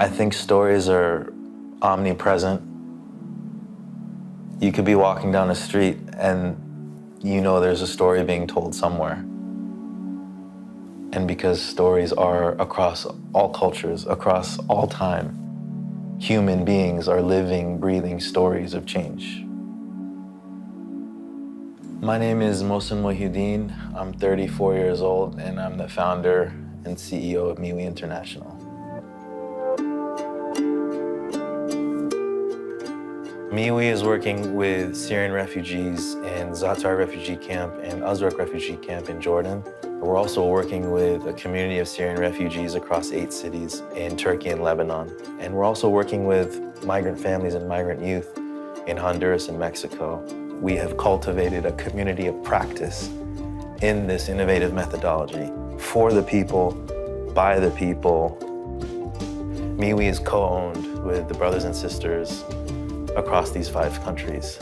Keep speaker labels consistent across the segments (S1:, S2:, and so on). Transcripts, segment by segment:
S1: I think stories are omnipresent. You could be walking down a street and you know there's a story being told somewhere. And because stories are across all cultures, across all time, human beings are living, breathing stories of change. My name is Mohsin Mohi Ud Din. I'm 34 years old and I'm the founder and CEO of MeWe International. MeWe is working with Syrian refugees in Zatar refugee camp and Azraq refugee camp in Jordan. We're also working with a community of Syrian refugees across 8 cities in Turkey and Lebanon. And we're also working with migrant families and migrant youth in Honduras and Mexico. We have cultivated a community of practice in this innovative methodology for the people, by the people. MeWe is co-owned with the brothers and sisters across these 5 countries.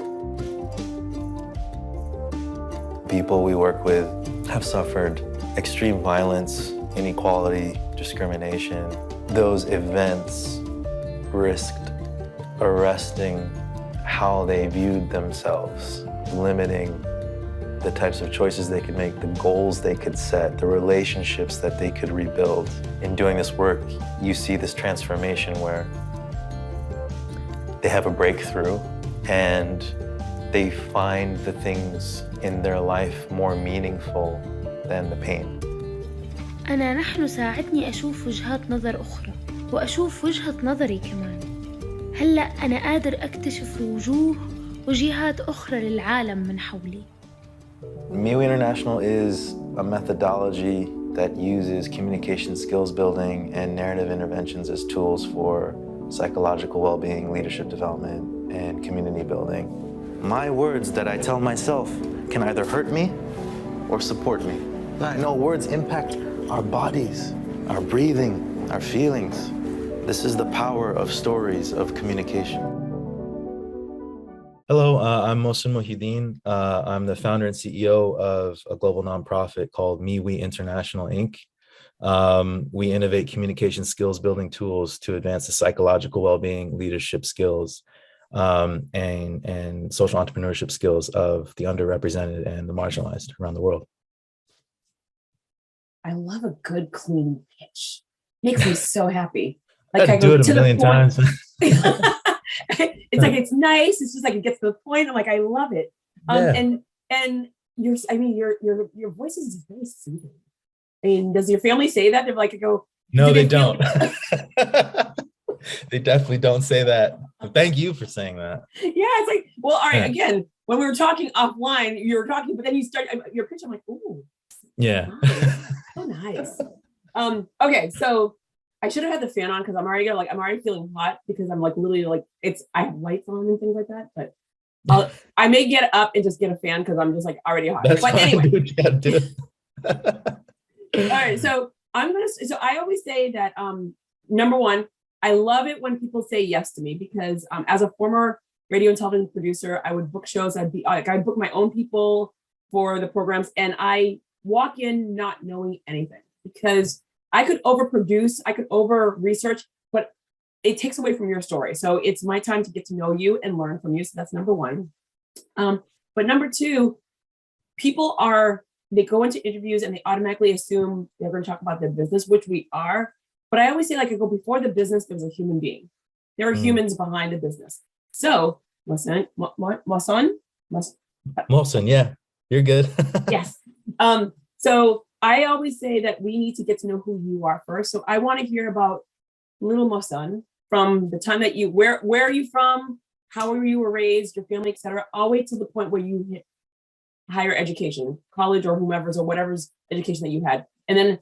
S1: People we work with have suffered extreme violence, inequality, discrimination. Those events risked arresting how they viewed themselves, limiting the types of choices they could make, the goals they could set, the relationships that they could rebuild. In doing this work, you see this transformation where they have a breakthrough and they find the things in their life more meaningful than the pain.
S2: نحن ساعدني أشوف وجهات نظر أخرى وأشوف وجهة نظري كمان. هلأ أنا قادر أكتشف وجهات أخرى للعالم من حولي.
S1: MeWe International is a methodology that uses communication skills building and narrative interventions as tools for psychological well-being, leadership development, and community building. My words that I tell myself can either hurt me or support me. I know words impact our bodies, our breathing, our feelings. This is the power of stories, of communication. Hello, I'm Mohsin Mohidin. I'm the founder and CEO of a global nonprofit called MeWe International, Inc. We innovate communication skills building tools to advance the psychological well-being, leadership skills, and social entrepreneurship skills of the underrepresented and the marginalized around the world.
S3: I love a good, clean pitch. Makes me so happy. Like
S1: I do it a million times.
S3: It's like, it's nice. It's just like, it gets to the point. I'm like, I love it. And your voice is just very soothing. I mean, does your family say that? They're like,
S1: no, they don't. They definitely don't say that. But thank you for saying that.
S3: Yeah, it's like, well, all right. Yeah. Again, when we were talking offline, you were talking, but then you start your pitch. I'm like, ooh.
S1: Yeah.
S3: Nice. So nice. Okay, so I should have had the fan on because I'm already feeling hot because I'm like literally like I have lights on and things like that. But I may get up and just get a fan because I'm just like already hot.
S1: That's
S3: but
S1: fine.
S3: Anyway.
S1: Do what you gotta do.
S3: All right, so so I always say that number one, I love it when people say yes to me because as a former radio and television producer, I would book shows. I'd book my own people for the programs, and I walk in not knowing anything because I could overproduce, I could over research, but it takes away from your story. So it's my time to get to know you and learn from you. So that's number one. But number two, people they go into interviews and they automatically assume they're going to talk about their business, which we are. But I always say, like, I go before the business, there's a human being. There are humans behind the business. So, Mohsin,
S1: yeah, you're good.
S3: Yes. So I always say that we need to get to know who you are first. So I want to hear about little Mohsin from the time that where are you from, how you were raised, your family, etc., all the way to the point where you hit higher education, college or whatever's education that you had. And then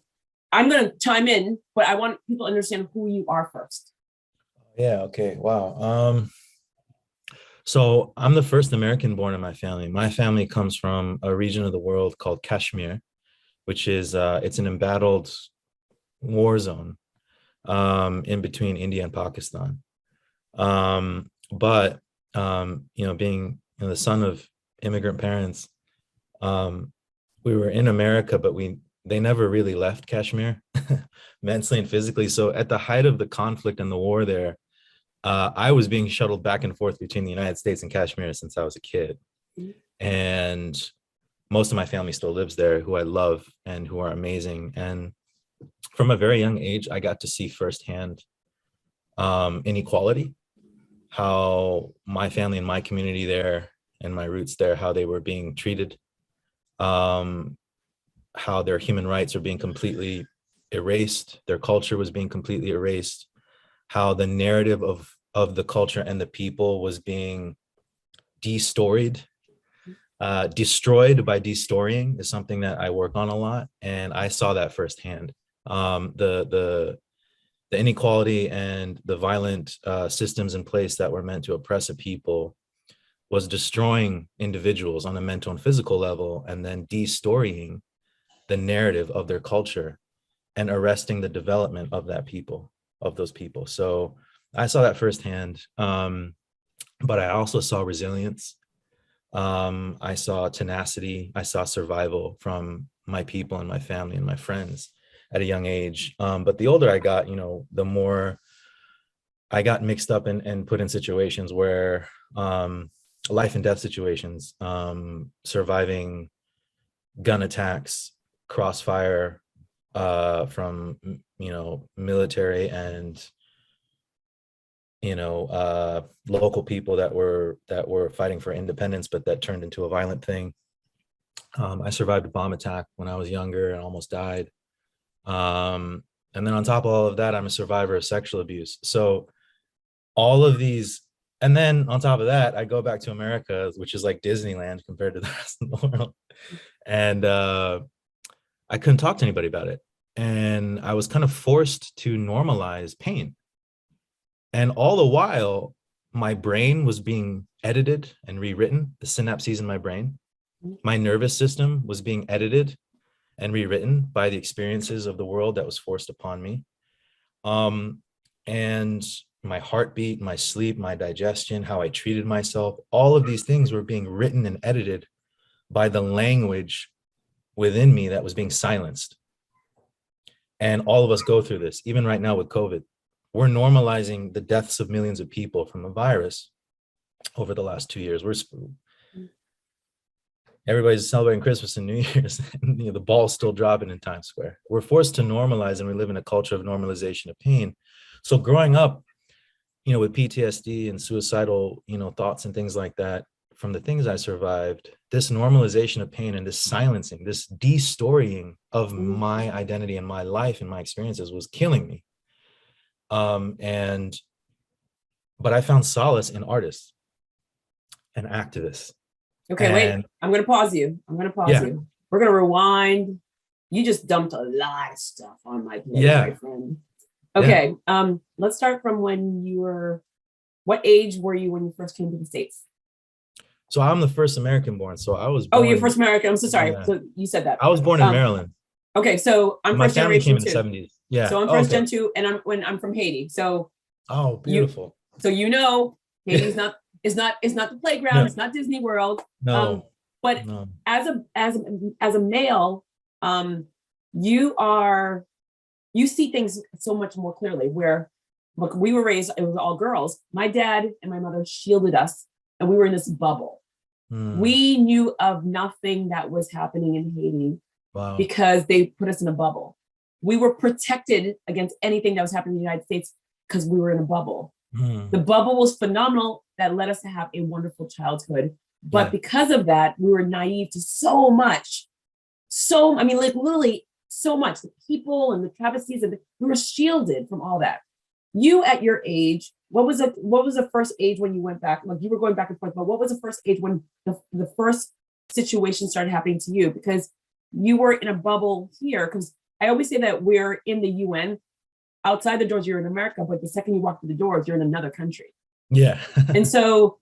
S3: I'm going to chime in, but I want people to understand who you are first.
S1: Yeah. Okay. Wow. So I'm the first American born in my family. My family comes from a region of the world called Kashmir, which is it's an embattled war zone in between India and Pakistan. But being the son of immigrant parents, we were in America, but they never really left Kashmir.
S4: mentally and physically. So at the height of the conflict and the war there, I was being shuttled back and forth between the United States and Kashmir since I was a kid. And most of my family still lives there, who I love and who are amazing. And from a very young age, I got to see firsthand inequality, how my family and my community there and my roots there, how they were being treated, how their human rights are being completely erased, their culture was being completely erased, how the narrative of the culture and the people was being destoried. Destroyed by destorying is something that I work on a lot, and I saw that firsthand. The inequality and the violent systems in place that were meant to oppress a people was destroying individuals on a mental and physical level, and then destorying the narrative of their culture and arresting the development of those people. So I saw that firsthand, but I also saw resilience. I saw tenacity. I saw survival from my people and my family and my friends at a young age. But the older I got, the more I got mixed up and put in situations where life and death situations, surviving gun attacks, crossfire from, military and local people that were fighting for independence, but that turned into a violent thing. I survived a bomb attack when I was younger and almost died. And then on top of all of that, I'm a survivor of sexual abuse. So all of these, and then on top of that, I go back to America, which is like Disneyland compared to the rest of the world. And I couldn't talk to anybody about it. And I was kind of forced to normalize pain. And all the while, my brain was being edited and rewritten, the synapses in my brain. My nervous system was being edited and rewritten by the experiences of the world that was forced upon me. And my heartbeat, my sleep, my digestion, how I treated myself, all of these things were being written and edited by the language within me that was being silenced. And all of us go through this, even right now with COVID. We're normalizing the deaths of millions of people from a virus over the last 2 years. Everybody's celebrating Christmas and New Year's, and the ball's still dropping in Times Square. We're forced to normalize, and we live in a culture of normalization of pain. So growing up, with PTSD and suicidal, thoughts and things like that, from the things I survived, this normalization of pain and this silencing, this destorying of my identity and my life and my experiences was killing me. But I found solace in artists and activists.
S3: Okay, wait, I'm going to pause you. you. We're going to rewind. You just dumped a lot of stuff on my plate, my friend. Okay, let's start from what age were you when you first came to the States?
S4: So I'm the first American born. So I was born.
S3: Oh, you're first American. I'm so sorry. Yeah. So you said that.
S4: I was born in Maryland.
S3: Okay, so I'm
S4: my
S3: first
S4: family
S3: generation
S4: came in the 70s. Yeah.
S3: So I'm first gen 2, and I'm from Haiti. So
S4: oh, beautiful.
S3: Haiti's not is not the playground. No. It's not Disney World.
S4: No.
S3: But no. As a male, you see things so much more clearly. Where look, we were raised, it was all girls. My dad and my mother shielded us, and we were in this bubble. We knew of nothing that was happening in Haiti. Wow. Because they put us in a bubble. We were protected against anything that was happening in the United States because we were in a bubble. The bubble was phenomenal that led us to have a wonderful childhood. But because of that, we were naive to so much. Literally so much. The people and the travesties, and we were shielded from all that. You at your age, what was the first age when you went back? Like you were going back and forth, but what was the first age when the first situation started happening to you? Because you were in a bubble here, because I always say that we're in the UN. Outside the doors, you're in America, but the second you walk through the doors, you're in another country.
S4: Yeah.
S3: And so,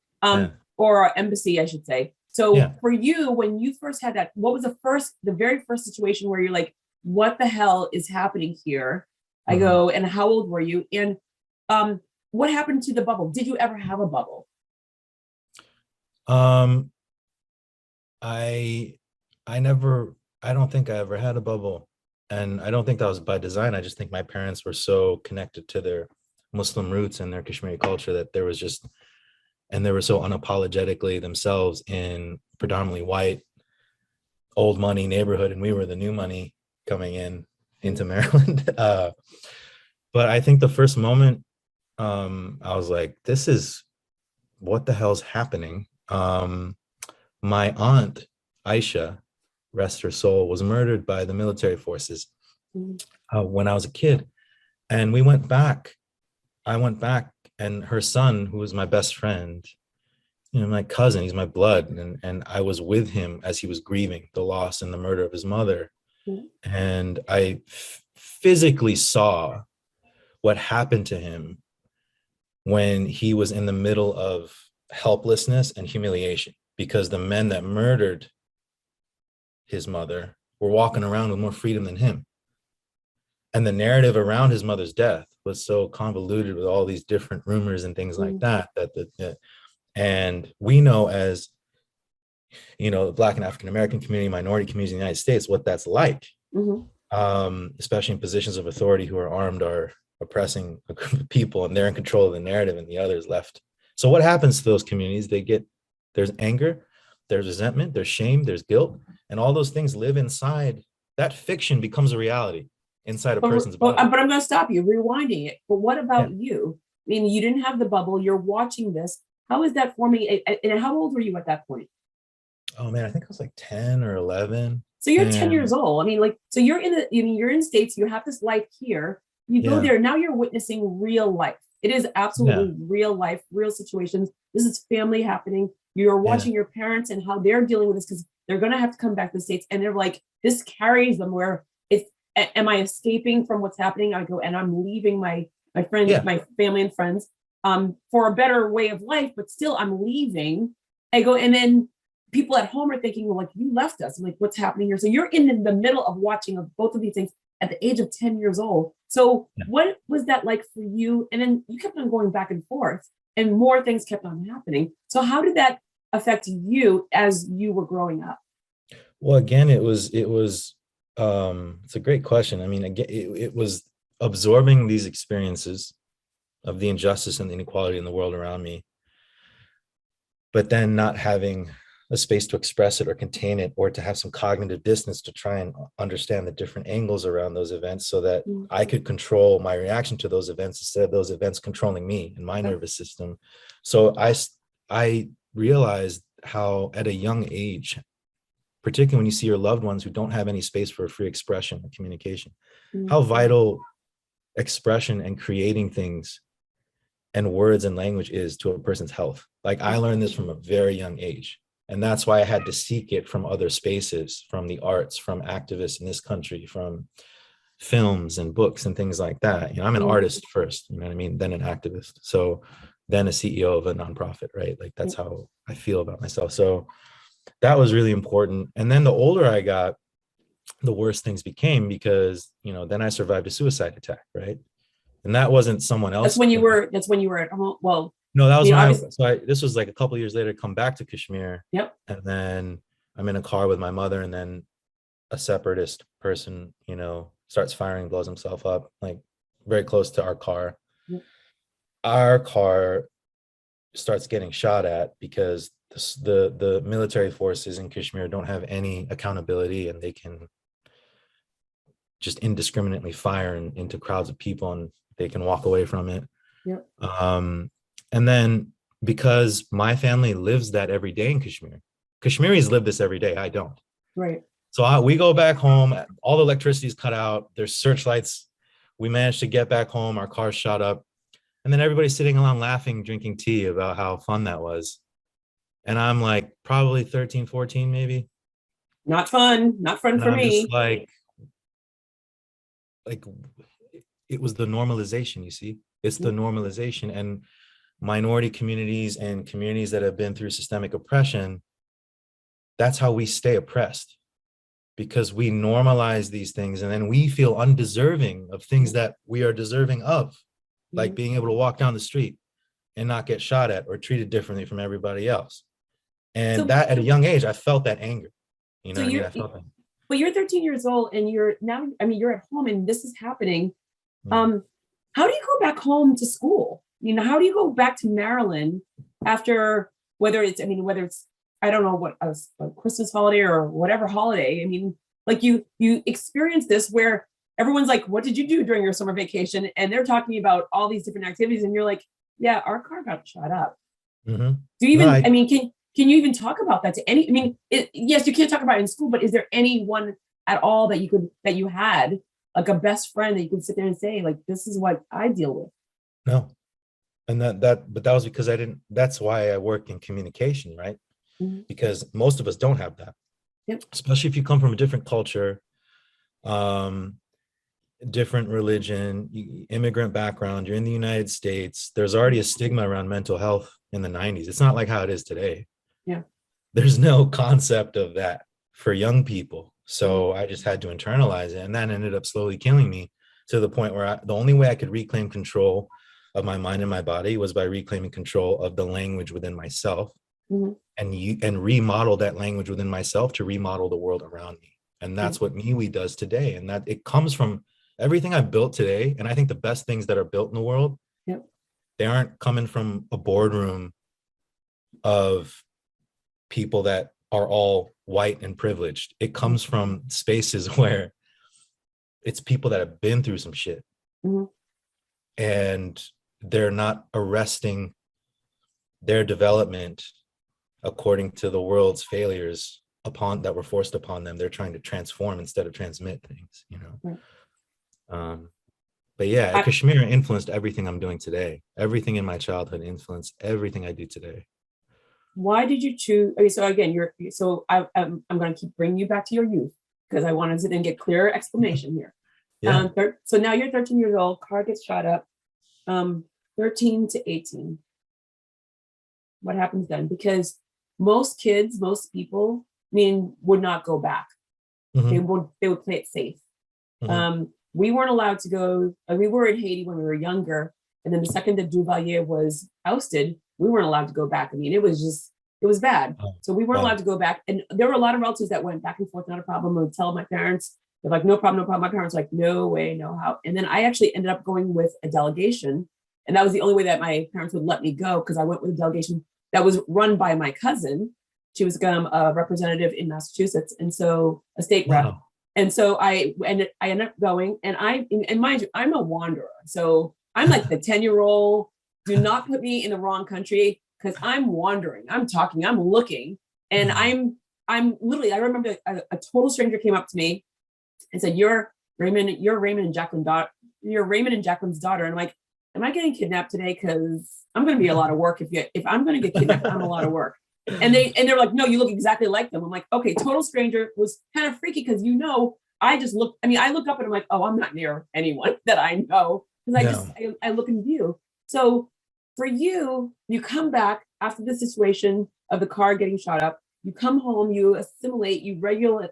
S3: or embassy, I should say. So for you, when you first had that, what was the very first situation where you're like, what the hell is happening here? I go, and how old were you? And what happened to the bubble? Did you ever have a bubble?
S4: I don't think I ever had a bubble. And I don't think that was by design. I just think my parents were so connected to their Muslim roots and their Kashmiri culture that there was just, and they were so unapologetically themselves in predominantly white, old money neighborhood. And we were the new money coming into Maryland. But I think the first moment I was like, this is, what the hell's happening? My aunt, Aisha, rest her soul, was murdered by the military forces when I was a kid. And we went back. I went back, and her son, who was my best friend, you know, my cousin, he's my blood. And I was with him as he was grieving the loss and the murder of his mother. And I physically saw what happened to him when he was in the middle of helplessness and humiliation, because the men that murdered his mother were walking around with more freedom than him. And the narrative around his mother's death was so convoluted with all these different rumors and things like that, and we know, as you know, the Black and African American community, minority communities in the United States, what that's like, especially in positions of authority who are armed, are oppressing a group of people, and they're in control of the narrative and the others left. So what happens to those communities? There's anger, there's resentment, there's shame, there's guilt, and all those things live inside. That fiction becomes a reality inside a person's body.
S3: But I'm going to stop you, rewinding it. But what about you? I mean, you didn't have the bubble. You're watching this. How is that forming? And how old were you at that point?
S4: Oh man, I think I was like 10 or 11.
S3: So you're 10 years old. I mean, like, so you're you're in States, you have this life here, you go there, now you're witnessing real life. It is absolutely real life, real situations. This is family happening. You're watching your parents and how they're dealing with this, because they're going to have to come back to the States. And they're like, this carries them where it's, am I escaping from what's happening? I go, and I'm leaving my friends, my family and friends for a better way of life, but still I'm leaving. I go, and then people at home are thinking, well, like, you left us. I'm like, what's happening here? So you're in the middle of watching of both of these things at the age of 10 years old. So what was that like for you? And then you kept on going back and forth, and more things kept on happening. So how did that affect you as you were growing up?
S4: Well, again, it's a great question. I mean, again, it was absorbing these experiences of the injustice and the inequality in the world around me, but then not having a space to express it or contain it, or to have some cognitive distance to try and understand the different angles around those events, so that I could control my reaction to those events instead of those events controlling me and my nervous system. So I realized how at a young age, particularly when you see your loved ones who don't have any space for free expression and communication, how vital expression and creating things and words and language is to a person's health. Like, I learned this from a very young age. And that's why I had to seek it from other spaces, from the arts, from activists in this country, from films and books and things like that. You know, I'm an artist first, you know what I mean? Then an activist. So then a CEO of a nonprofit, right? Like, that's how I feel about myself. So that was really important. And then the older I got, the worse things became, because, you know, then I survived a suicide attack, right? And that wasn't someone else.
S3: That's when you were at home. Well,
S4: no, that was when this was like a couple of years later, come back to Kashmir. And then I'm in a car with my mother, and then a separatist person, you know, starts firing, blows himself up, like very close to our car. Our car starts getting shot at because the military forces in Kashmir don't have any accountability, and they can just indiscriminately fire into crowds of people, and they can walk away from it. And then, because my family lives that every day in Kashmir, Kashmiris live this every day. I don't.
S3: Right.
S4: So we go back home, all the electricity is cut out. There's searchlights. We managed to get back home. Our car's shot up. And then everybody's sitting around laughing, drinking tea about how fun that was. And I'm like, probably 13, 14, maybe.
S3: Not fun for me.
S4: Just like it was the normalization, you see. It's the normalization. And minority communities and communities that have been through systemic oppression, that's how we stay oppressed, because we normalize these things, and then we feel undeserving of things that we are deserving of, like being able to walk down the street and not get shot at or treated differently from everybody else. And that at a young age, I felt that anger. You know, I felt that.
S3: but you're 13 years old and you're now, I mean, you're at home and this is happening. How do you go back home to school? You know, how do you go back to Maryland after, whether it's, I don't know what, a Christmas holiday or whatever holiday. I mean, like you experience this where everyone's like, what did you do during your summer vacation? And they're talking about all these different activities. And you're like, yeah, our car got shot up.
S4: Mm-hmm.
S3: Do you even, I mean, can you even talk about that to any, I mean, yes, you can't talk about it in school, but is there anyone at all that you had, like a best friend that you could sit there and say, like, this is what I deal with?
S4: No. And but that was because that's why I work in communication, right? Mm-hmm. Because most of us don't have that.
S3: Yep.
S4: Especially if you come from a different culture, different religion, immigrant background, you're in the United States, there's already a stigma around mental health in the 90s. It's not like how it is today.
S3: Yeah.
S4: There's no concept of that for young people. So I just had to internalize it. And that ended up slowly killing me to the point where the only way I could reclaim control of my mind and my body was by reclaiming control of the language within myself, mm-hmm. and remodel that language within myself to remodel the world around me. And that's mm-hmm. what MeWe does today. And that it comes from everything I've built today. And I think the best things that are built in the world,
S3: yep.
S4: they aren't coming from a boardroom of people that are all white and privileged. It comes from spaces where it's people that have been through some shit. Mm-hmm. And they're not arresting their development according to the world's failures that were forced upon them. They're trying to transform instead of transmit things, you know. Right. But yeah, Kashmir influenced everything I'm doing today. Everything in my childhood influenced everything I do today.
S3: Why did you choose? Okay, so again, I'm going to keep bringing you back to your youth because I wanted to then get clear explanation here.
S4: Yeah.
S3: So now you're 13 years old, car gets shot up, 13 to 18. What happens then? Because most people, would not go back. Mm-hmm. They would play it safe. Mm-hmm. We weren't allowed to go. We were in Haiti when we were younger. And then the second that Duvalier was ousted, we weren't allowed to go back. I mean, it was bad. So we weren't allowed to go back. And there were a lot of relatives that went back and forth, not a problem. I would tell my parents, they're like, no problem, no problem. My parents were like, no way, no how. And then I actually ended up going with a delegation. And that was the only way that my parents would let me go, because I went with a delegation that was run by my cousin. She was a representative in Massachusetts. And so a state rep.
S4: Wow.
S3: And so I ended up going, and mind you, I'm a wanderer. So I'm like the 10-year-old, do not put me in the wrong country, because I'm wandering, I'm talking, I'm looking. And I'm literally, I remember a total stranger came up to me and said, you're Raymond and Jacqueline's daughter. And I'm like, am I getting kidnapped today? Because I'm going to be a lot of work. If I'm going to get kidnapped, I'm a lot of work. And they're like, no, you look exactly like them. I'm like, okay, total stranger. Was kind of freaky because, I just look, I look up and I'm like, oh, I'm not near anyone that I know, because I look and view. So for you, you come back after the situation of the car getting shot up, you come home, you assimilate, you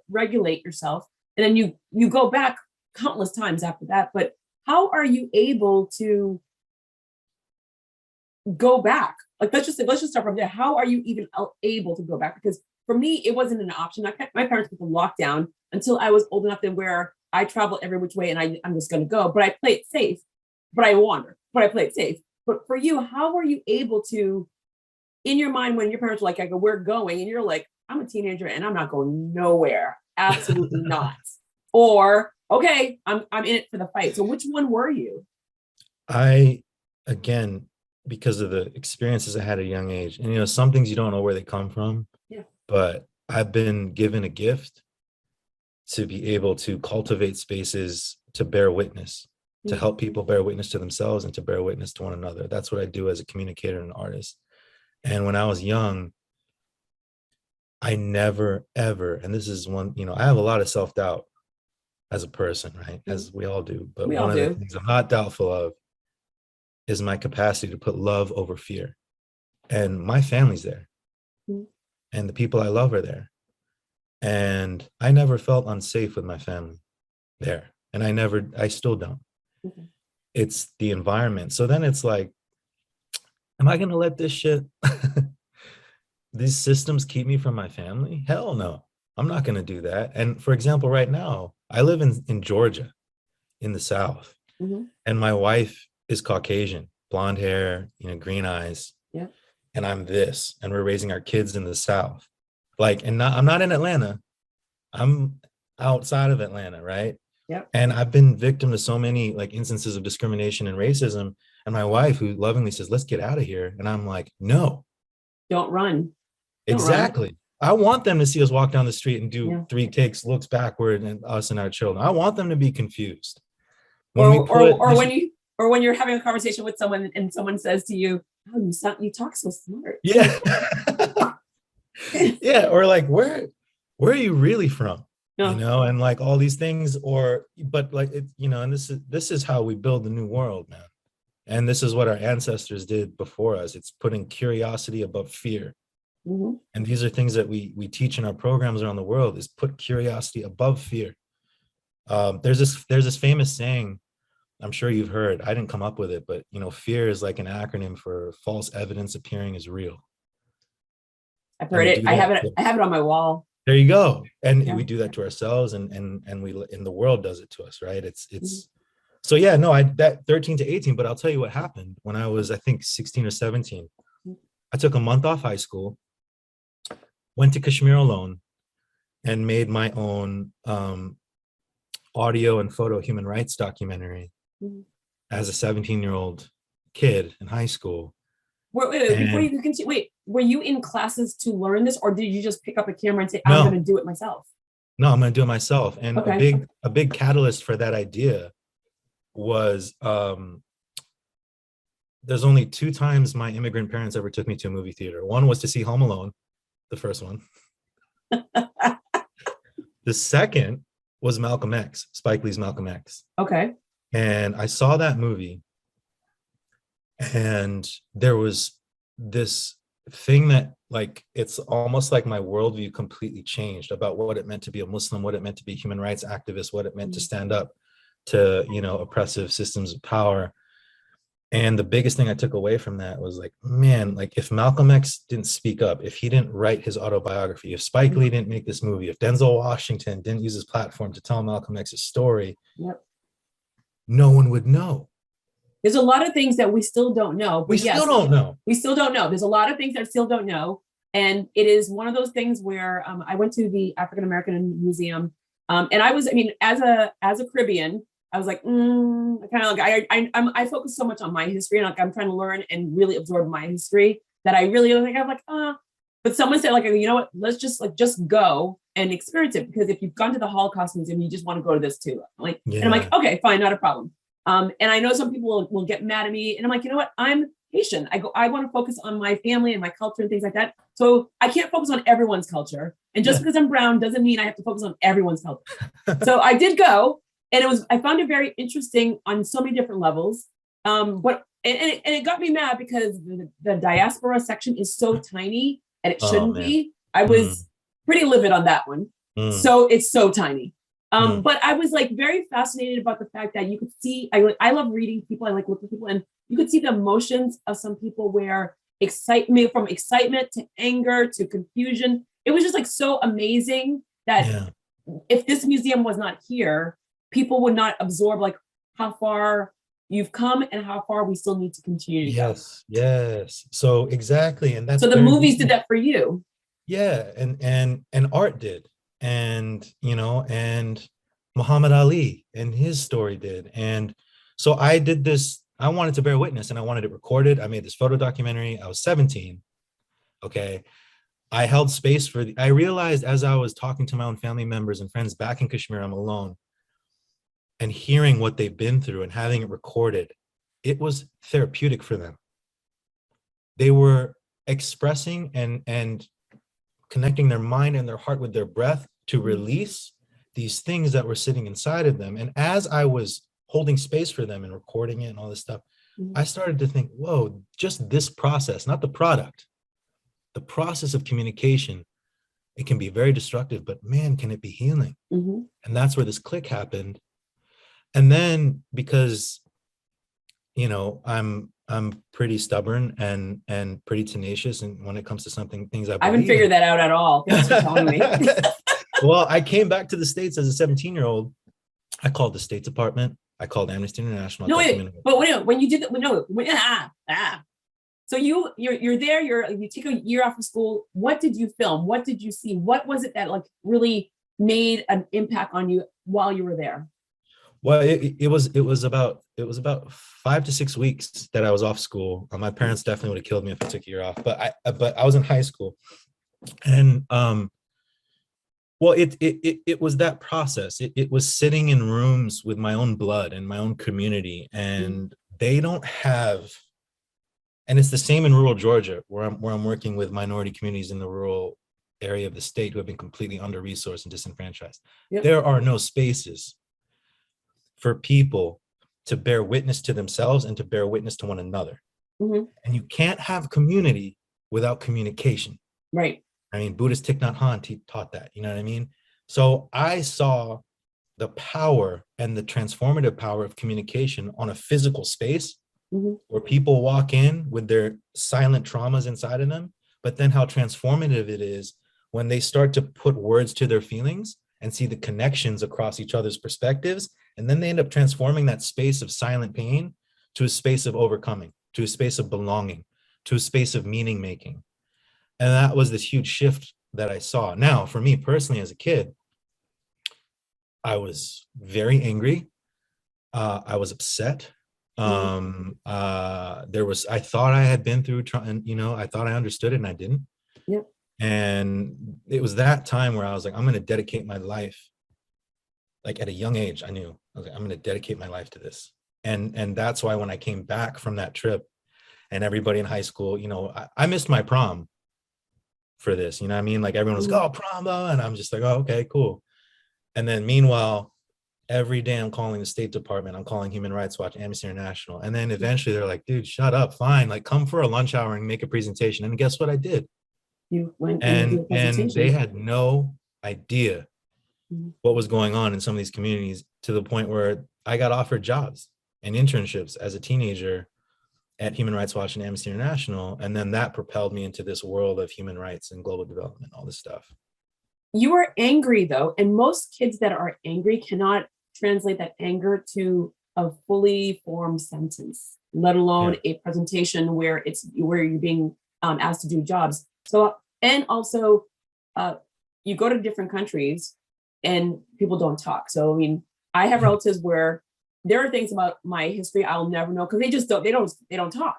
S3: regulate yourself, and then you go back countless times after that. But how are you able to go back? Like, let's just start from there. How are you even able to go back? Because for me, it wasn't an option. My parents put the lockdown until I was old enough to where I travel every which way and I'm just going to go. But I play it safe. But I wander. But I play it safe. But for you, how are you able to, in your mind, when your parents are like, I go, we're going, and you're like, I'm a teenager and I'm not going nowhere. Absolutely not. Or, okay, I'm in it for the fight. So which one were you?
S4: Again, because of the experiences I had at a young age, and some things you don't know where they come from.
S3: Yeah.
S4: But I've been given a gift to be able to cultivate spaces to bear witness, to help people bear witness to themselves and to bear witness to one another. That's what I do as a communicator and artist. And when I was young, I never, ever, and this is one, I have a lot of self-doubt as a person, right? As we all do. But one of the things I'm not doubtful of is my capacity to put love over fear. And my family's there. And the people I love are there. And I never felt unsafe with my family there. And I still don't. Mm-hmm. It's the environment. So then it's like, am I going to let this shit, these systems keep me from my family? Hell no. I'm not going to do that. And for example, right now, I live in Georgia, in the South,
S3: Mm-hmm.
S4: and my wife is Caucasian, blonde hair, green eyes.
S3: Yeah.
S4: And I'm this, and we're raising our kids in the South. Like, and I'm not in Atlanta. I'm outside of Atlanta, right?
S3: Yep.
S4: And I've been victim to so many like instances of discrimination and racism. And my wife, who lovingly says, let's get out of here. And I'm like, no.
S3: Don't run.
S4: Exactly. I want them to see us walk down the street and do
S3: Yeah.
S4: 3 takes, looks backward, and us and our children. I want them to be confused.
S3: Or when you're having a conversation with someone and someone says to you, "Oh, you talk so smart."
S4: Yeah. Yeah. Or like, where are you really from?
S3: No.
S4: And like all these things, but like, and this is how we build the new world, man. And this is what our ancestors did before us. It's putting curiosity above fear.
S3: Mm-hmm.
S4: And these are things that we teach in our programs around the world, is put curiosity above fear. There's this famous saying, I'm sure you've heard, I didn't come up with it, but fear is like an acronym for false evidence appearing as real.
S3: I've heard it. I have it on my wall.
S4: There you go. And
S3: Yeah.
S4: we do that to ourselves, and the world does it to us, right? It's
S3: Mm-hmm.
S4: So yeah, no, that 13 to 18, but I'll tell you what happened when I was, I think, 16 or 17. I took a month off high school, went to Kashmir alone, and made my own audio and photo human rights documentary as a 17-year-old kid in high school.
S3: Wait, before you continue, were you in classes to learn this, or did you just pick up a camera and say,
S4: No.
S3: I'm going to do it myself?
S4: No, I'm going to do it myself. And
S3: Okay.
S4: a big catalyst for that idea was there's only 2 times my immigrant parents ever took me to a movie theater. One was to see Home Alone, the first one. The second was Malcolm X, Spike Lee's Malcolm X.
S3: Okay.
S4: And I saw that movie, and there was this thing that, like, it's almost like my worldview completely changed about what it meant to be a Muslim, what it meant to be a human rights activist, what it meant to stand up to, oppressive systems of power. And the biggest thing I took away from that was like, man, like, if Malcolm X didn't speak up, if he didn't write his autobiography, if Spike Lee didn't make this movie, if Denzel Washington didn't use his platform to tell Malcolm X's story, no one would know.
S3: There's a lot of things that we still don't know.
S4: We still don't know.
S3: We still don't know. There's a lot of things that I still don't know. And it is one of those things where I went to the African American Museum. And as a Caribbean, I was like, I focus so much on my history, and like I'm trying to learn and really absorb my history that I really don't think I'm like, but someone said, like, you know what, let's just go and experience it, because if you've gone to the Holocaust Museum, you just want to go to this too. Like,
S4: Yeah.
S3: And I'm like, okay, fine, not a problem. And I know some people will get mad at me, and I'm like, you know what, I'm Haitian. I want to focus on my family and my culture and things like that. So I can't focus on everyone's culture. And just because I'm brown doesn't mean I have to focus on everyone's culture. So I did go. And I found it very interesting on so many different levels. But it got me mad because the diaspora section is so tiny, and it shouldn't be. I was pretty livid on that one. So it's so tiny. But I was like very fascinated about the fact that you could see, I love reading people, I like looking at people, and you could see the emotions of some people where from excitement to anger to confusion. It was just like so amazing that if this museum was not here, people would not absorb like how far you've come and how far we still need to continue to go.
S4: Yes. So exactly. And that's
S3: so the movies did that for you.
S4: Yeah. And art did. And, and Muhammad Ali and his story did. And so I did this, I wanted to bear witness, and I wanted it recorded. I made this photo documentary. I was 17. Okay. I held space I realized as I was talking to my own family members and friends back in Kashmir, I'm alone, and hearing what they've been through and having it recorded, it was therapeutic for them. They were expressing and connecting their mind and their heart with their breath to release these things that were sitting inside of them. And as I was holding space for them and recording it and all this stuff, I started to think, whoa, just this process, not the product, the process of communication, it can be very destructive, but man, can it be healing? And that's where this click happened. And then because, I'm pretty stubborn and pretty tenacious, and when it comes to things I
S3: haven't figured that out at all. Thanks for telling me.
S4: Well, I came back to the States as a 17-year-old. I called the State Department. I called Amnesty International.
S3: No, wait, but when you did that, no, so you're there, you take a year off of school. What did you film? What did you see? What was it that like really made an impact on you while you were there?
S4: Well, it was about 5 to 6 weeks that I was off school. My parents definitely would have killed me if I took a year off. But I was in high school, and well, it was that process. It was sitting in rooms with my own blood and my own community, and they don't have. And it's the same in rural Georgia, where I'm working with minority communities in the rural area of the state who have been completely under-resourced and disenfranchised. Yep. There are no spaces for people to bear witness to themselves and to bear witness to one another. Mm-hmm. And you can't have community without communication.
S3: Right.
S4: I mean, Buddhist Thich Nhat Hanh taught that, you know what I mean? So I saw the power and the transformative power of communication on a physical space. Mm-hmm. Where people walk in with their silent traumas inside of them, but then how transformative it is when they start to put words to their feelings and see the connections across each other's perspectives. And then they end up transforming that space of silent pain to a space of overcoming, to a space of belonging, to a space of meaning making. And that was this huge shift that I saw. Now, for me personally, as a kid, I was very angry. I was upset. I thought I had been through trying, I thought I understood it and I didn't. Yep. And it was that time where I was like, I'm going to dedicate my life. Like at a young age, I knew I was like, I'm going to dedicate my life to this. And that's why when I came back from that trip and everybody in high school, I missed my prom for this, you know what I mean? Like everyone was like, oh, prom, and I'm just like, oh, okay, cool. And then meanwhile, every day I'm calling the State Department, I'm calling Human Rights Watch, Amnesty International. And then eventually they're like, dude, shut up, fine. Like come for a lunch hour and make a presentation. And guess what I did?
S3: You went
S4: and they had no idea what was going on in some of these communities, to the point where I got offered jobs and internships as a teenager at Human Rights Watch and Amnesty International. And then that propelled me into this world of human rights and global development, all this stuff.
S3: You were angry though. And most kids that are angry cannot translate that anger to a fully formed sentence, let alone a presentation where you're being asked to do jobs. So, and also you go to different countries and people don't talk. So, I mean, I have relatives where there are things about my history I'll never know because they don't talk.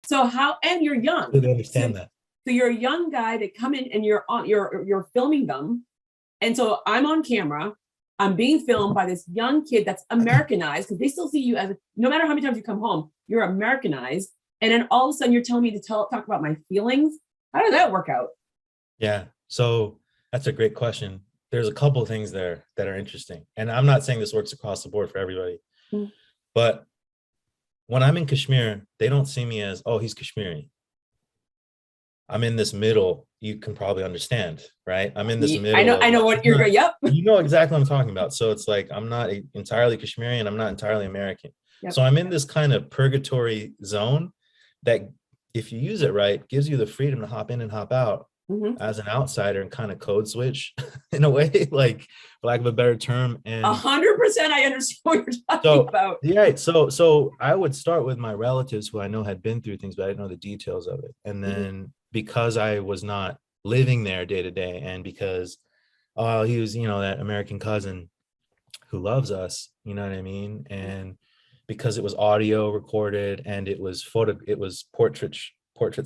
S3: So and you're young.
S4: They understand that.
S3: So you're a young guy that come in and you're filming them. And so I'm on camera. I'm being filmed by this young kid that's Americanized because they still see you as, no matter how many times you come home, you're Americanized. And then all of a sudden you're telling me to talk about my feelings. How did that work out?
S4: Yeah, so that's a great question. There's a couple of things there that are interesting. And I'm not saying this works across the board for everybody, but when I'm in Kashmir, they don't see me as, oh, he's Kashmiri. I'm in this middle. You can probably understand, right? I'm in this middle.
S3: I know what you're. Yep.
S4: You know exactly what I'm talking about. So it's like I'm not entirely Kashmiri and I'm not entirely American. Yep. So I'm in this kind of purgatory zone that, if you use it right, gives you the freedom to hop in and hop out as an outsider and kind of code switch in a way, like for lack of a better term. And
S3: 100%, I understand what you're talking about.
S4: Yeah. So I would start with my relatives who I know had been through things, but I didn't know the details of it. And then because I was not living there day to day, and because he was, that American cousin who loves us, you know what I mean? And because it was audio recorded and it was portraits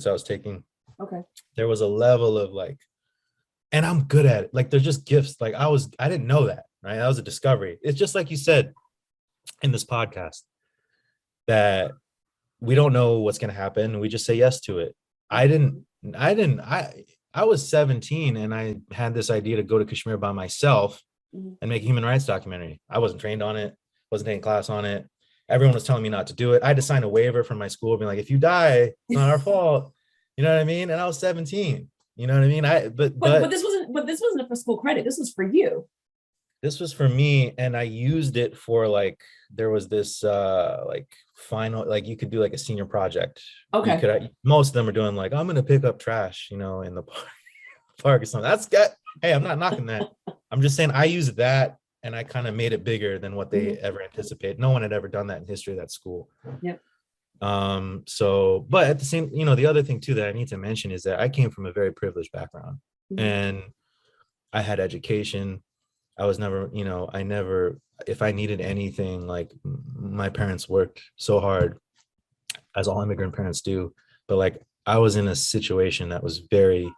S4: I was taking.
S3: Okay.
S4: There was a level of like, and I'm good at it. Like they're just gifts. Like I didn't know that, right? That was a discovery. It's just like you said in this podcast that we don't know what's going to happen. We just say yes to it. I was 17 and I had this idea to go to Kashmir by myself and make a human rights documentary. I wasn't trained on it, wasn't taking class on it. Everyone was telling me not to do it. I had to sign a waiver from my school being like, if you die, it's not our fault. You know what I mean? And I was 17. You know what I mean? But
S3: this wasn't for school credit. This was for you.
S4: This was for me, and I used it for like, there was this final, like you could do like a senior project.
S3: Okay.
S4: Most of them are doing like, I'm gonna pick up trash, in the park or something. Hey, I'm not knocking that. I'm just saying I used that and I kind of made it bigger than what they
S3: Mhm.
S4: ever anticipated. No one had ever done that in history of that school.
S3: Yep.
S4: So, but at the same, the other thing too that I need to mention is that I came from a very privileged background,
S3: Mhm.
S4: and I had education. I was never, I never, if I needed anything, like my parents worked so hard, as all immigrant parents do, but like I was in a situation that was very,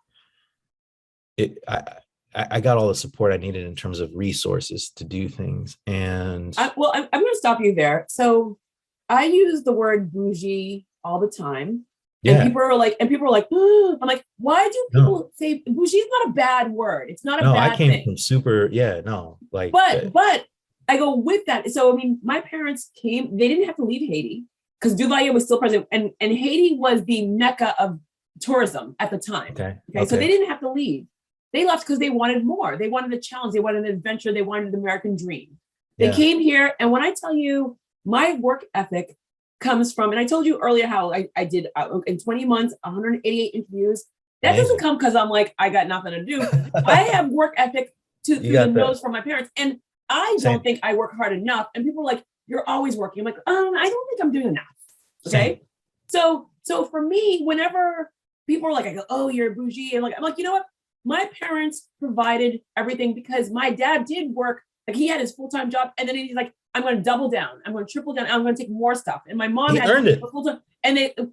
S4: I got all the support I needed in terms of resources to do things. And
S3: I'm going to stop you there. So I use the word bougie all the time. And
S4: yeah,
S3: people are like, "Oh." I'm like, why do
S4: no,
S3: people say bougie is not a bad word? It's not a
S4: no, I
S3: bad
S4: came
S3: thing.
S4: from super, yeah, no, like,
S3: But I go with that. So I mean, my parents came, they didn't have to leave Haiti because Duvalier was still president, and Haiti was the mecca of tourism at the time. Okay. So they didn't have to leave. They left because they wanted more. They wanted a challenge. They wanted an adventure. They wanted the American dream. They
S4: yeah,
S3: came here, and when I tell you my work ethic comes from, and I told you earlier how I did in 20 months, 188 interviews. That
S4: amazing.
S3: doesn't come because I'm like, I got nothing to do. I have work ethic through the nose from my parents. And I don't think I work hard enough. And people are like, you're always working. I'm like, I don't think I'm doing enough. Okay. So for me, whenever people are like, I go, oh, you're bougie. And I'm like, you know what? My parents provided everything because my dad did work. Like he had his full-time job. And then he's like, I'm going to double down. I'm going to triple down. I'm going to take more stuff. And my mom had a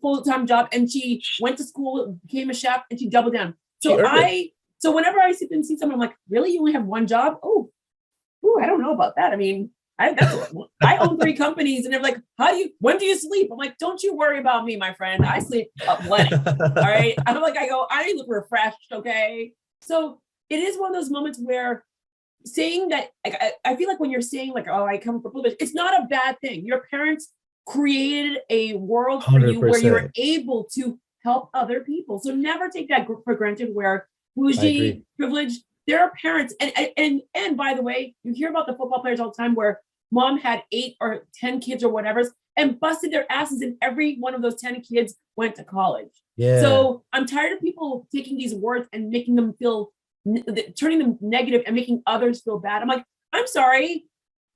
S3: full-time job, and she went to school, became a chef, and she doubled down. So whenever I sit and see someone, I'm like, really? You only have one job? Oh, I don't know about that. I mean, I own 3 companies, and they're like, when do you sleep? I'm like, don't you worry about me, my friend. I sleep plenty. All right. I look refreshed. Okay. So it is one of those moments where saying that, I feel like when you're saying like, oh, I come from privilege, it's not a bad thing. Your parents created a world for you where you're able to help other people. So never take that for granted where bougie, privilege, there are parents. And by the way, you hear about the football players all the time where mom had 8 or 10 kids or whatever and busted their asses, and every one of those 10 kids went to college. Yeah. So I'm tired of people taking these words and making them feel, turning them negative and making others feel bad. I'm like, I'm sorry.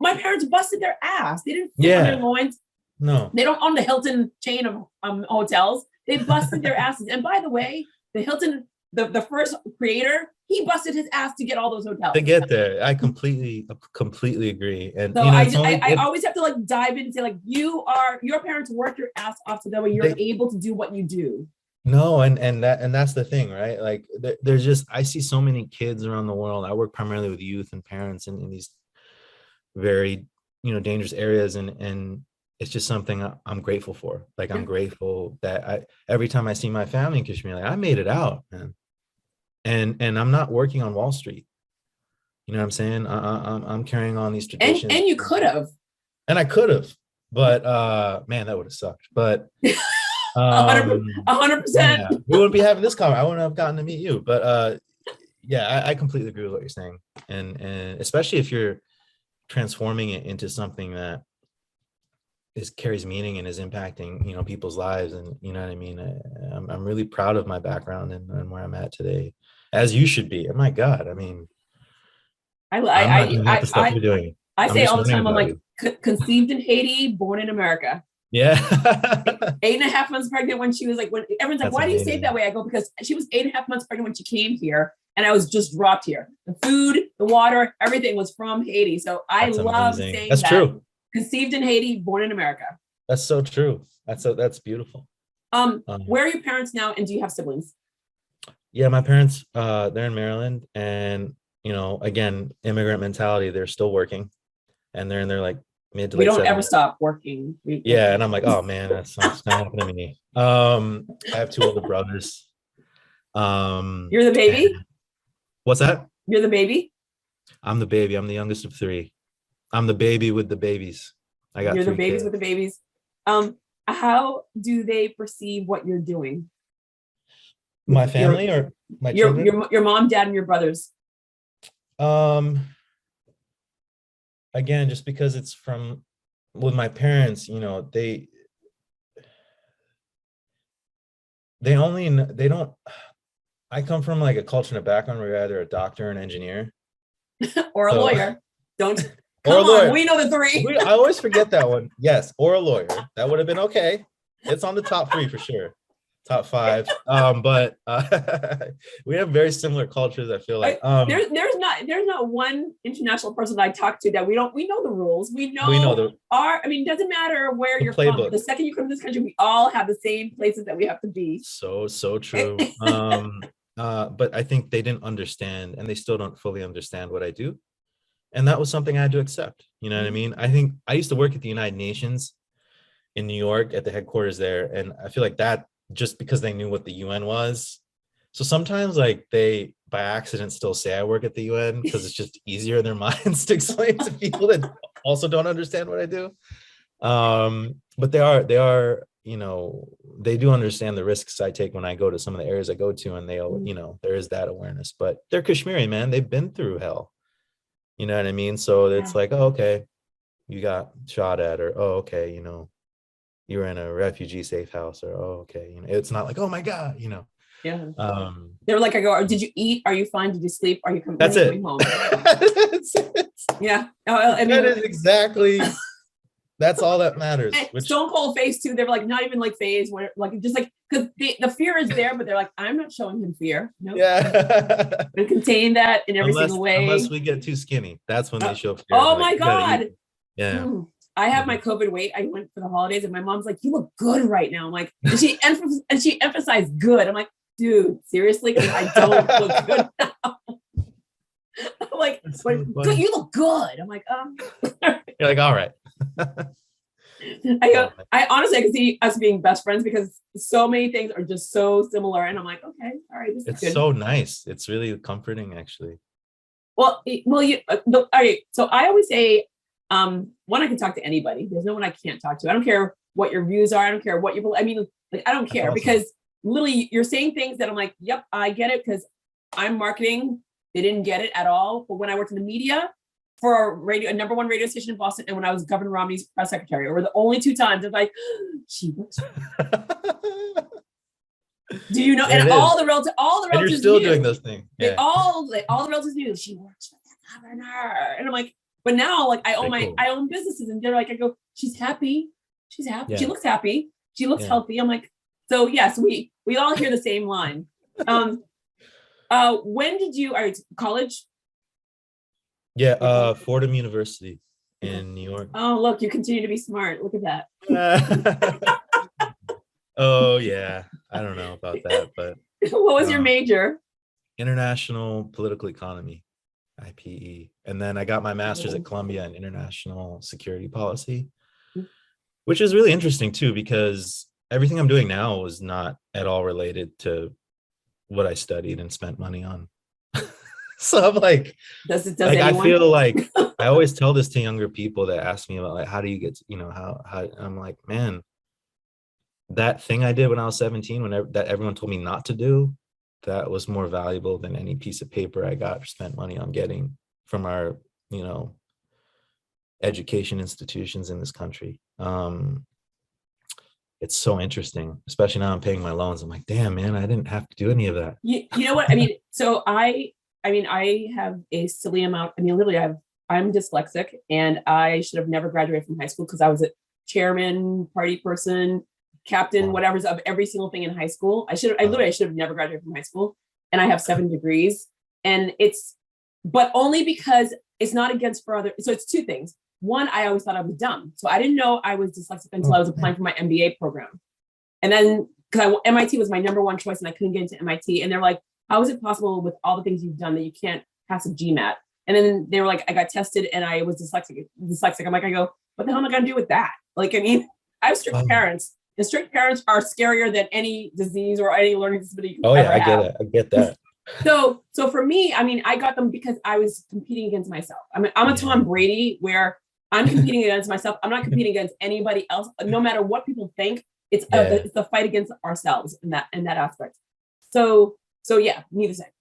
S3: My parents busted their ass. They didn't sit on their loins. No. They don't own the Hilton chain of hotels. They busted their asses. And by the way, the Hilton, the first creator, he busted his ass to get all those hotels.
S4: To get there. I completely agree. And
S3: so I always have to like dive in and say, like, your parents worked your ass off so that way you're able to do what you do.
S4: No, and that's the thing, right? Like there's just, I see so many kids around the world. I work primarily with youth and parents in these very, dangerous areas. And it's just something I'm grateful for. Like, I'm grateful that every time I see my family in Kashmir, like, I made it out, man. And I'm not working on Wall Street. You know what I'm saying? I'm carrying on these traditions.
S3: And you could have.
S4: And I could have, but man, that would have sucked. But
S3: 100%.
S4: Yeah, we wouldn't be having this conversation. I wouldn't have gotten to meet you. But yeah, I completely agree with what you're saying. And especially if you're transforming it into something that carries meaning and is impacting, people's lives. And you know what I mean? I'm really proud of my background and where I'm at today, as you should be. Oh my God. I mean, I'm not doing half the stuff you're doing.
S3: I say all the time, I'm like, conceived in Haiti, born in America.
S4: Yeah.
S3: 8.5 months pregnant when she was like, when everyone's like, why do you say it that way? I go, because she was 8.5 months pregnant when she came here, and I was just dropped here. The food, the water, everything was from Haiti. So I love saying
S4: that's true.
S3: Conceived in Haiti, born in America.
S4: That's so true. That's beautiful.
S3: Where are your parents now, and do you have siblings?
S4: Yeah, my parents, they're in Maryland, and again, immigrant mentality, they're still working, and they're in their like mid to late 70s. We don't
S3: ever stop working.
S4: Yeah, and I'm like, oh man, that's not happening to me. I have 2 older brothers.
S3: You're the baby?
S4: What's that?
S3: You're the baby?
S4: I'm the baby. I'm the youngest of 3. I'm the baby with the babies. I got 3
S3: You're the babies with the babies. How do they perceive what you're doing?
S4: My family or my children?
S3: Your mom, dad, and your brothers.
S4: Again, just because it's with my parents, they don't. I come from like a culture and a background where you're either a doctor or an engineer,
S3: or a
S4: So-
S3: lawyer. Don't
S4: Or a
S3: come
S4: lawyer.
S3: on. We know the three.
S4: I always forget that one. Yes, or a lawyer. That would have been okay. It's on the top 3 for sure. Top 5. But we have very similar cultures, I feel like.
S3: There's not one international person I talk to that we know the rules. We know
S4: the
S3: it doesn't matter where you're
S4: playbook.
S3: from. The second you come to this country, we all have the same places that we have to be.
S4: So true. But I think they didn't understand, and they still don't fully understand what I do. And that was something I had to accept. You know what I mean? I think I used to work at the United Nations in New York at the headquarters there. And I feel like that just because they knew what the UN was. So sometimes like they by accident still say I work at the UN because it's just easier in their minds to explain to people that also don't understand what I do. But they are, you know, they do understand the risks I take when I go to some of the areas I go to, and they, you know, there is that awareness, but they're Kashmiri, man. They've been through hell. You know what I mean? So it's like, oh, okay, you got shot at, or, oh, okay, you know, you were in a refugee safe house, or, oh, okay. You know, it's not like, oh my God, you know.
S3: Yeah. They're like, I go, did you eat? Are you fine? Did you sleep? Are you coming home?
S4: That's it.
S3: Yeah. I mean,
S4: That is exactly, that's all that matters.
S3: Which, stone cold face too. They're like, not even like phase, where like, just like, because the fear is there, but they're like, I'm not showing him fear. No. Nope.
S4: Yeah.
S3: And contain that in every single way.
S4: Unless we get too skinny, that's when they show fear.
S3: Oh my God.
S4: Yeah.
S3: I have my COVID weight. I went for the holidays, and my mom's like, "You look good right now." I'm like, and she emphasized good. I'm like, dude, seriously, because I don't look good now. I'm like,
S4: so
S3: good, you look good. I'm like,
S4: You're like, all right.
S3: I honestly, I can see us being best friends because so many things are just so similar, and I'm like, okay, all right, this is
S4: It's
S3: good.
S4: so nice. It's really comforting, actually.
S3: All right. So I always say, one, I can talk to anybody. There's no one I can't talk to. I don't care what your views are. I don't care what you believe. I mean, like, I don't care. Awesome. Because literally you're saying things that I'm like, yep, I get it, because I'm marketing. They didn't get it at all. But when I worked in the media for a number 1 radio station in Boston, and when I was Governor Romney's press secretary, were the only 2 times it's like, she works. Do you know? And all the relatives,
S4: and you're still doing those things. Yeah.
S3: All the relatives knew she works for the governor. And I'm like, but now, like, I own businesses, and they're like, I go, she's happy. She's happy. Yeah. She looks happy. She looks healthy. I'm like, so yes, we all hear the same line. When did you, college?
S4: Yeah, Fordham University in New York.
S3: Oh, look, you continue to be smart. Look at that.
S4: Oh yeah, I don't know about that, but
S3: what was your major?
S4: International Political Economy, IPE, and then I got my master's at Columbia in International Security Policy, which is really interesting too, because everything I'm doing now was not at all related to what I studied and spent money on. So I'm like, I feel like I always tell this to younger people that ask me about, like, how do you get, you know, how I'm like, man, that thing I did when I was 17, that everyone told me not to do, that was more valuable than any piece of paper I got or spent money on getting from our, you know, education institutions in this country. It's so interesting, especially now I'm paying my loans. I'm like, damn, man, I didn't have to do any of that.
S3: You know what? I mean, so I have a silly amount. I mean, literally, I'm dyslexic, and I should have never graduated from high school because I was a chairman, party person, captain, whatever's of every single thing in high school. I should have never graduated from high school, and I have 7 degrees, and but only because it's not against for other. So it's 2 things. One, I always thought I was dumb, so I didn't know I was dyslexic until I was applying for my MBA program, and then because MIT was my number 1 choice, and I couldn't get into MIT, and they're like, how is it possible with all the things you've done that you can't pass a GMAT? And then they were like, I got tested and I was dyslexic. I'm like, I go, what the hell am I going to do with that? Like, I mean, I have strict parents. And strict parents are scarier than any disease or any learning disability you can ever have.
S4: I get that.
S3: So for me, I mean, I got them because I was competing against myself. I mean, I'm a Tom Brady where I'm competing against myself. I'm not competing against anybody else. No matter what people think, it's the fight against ourselves in that aspect. So yeah, neither side.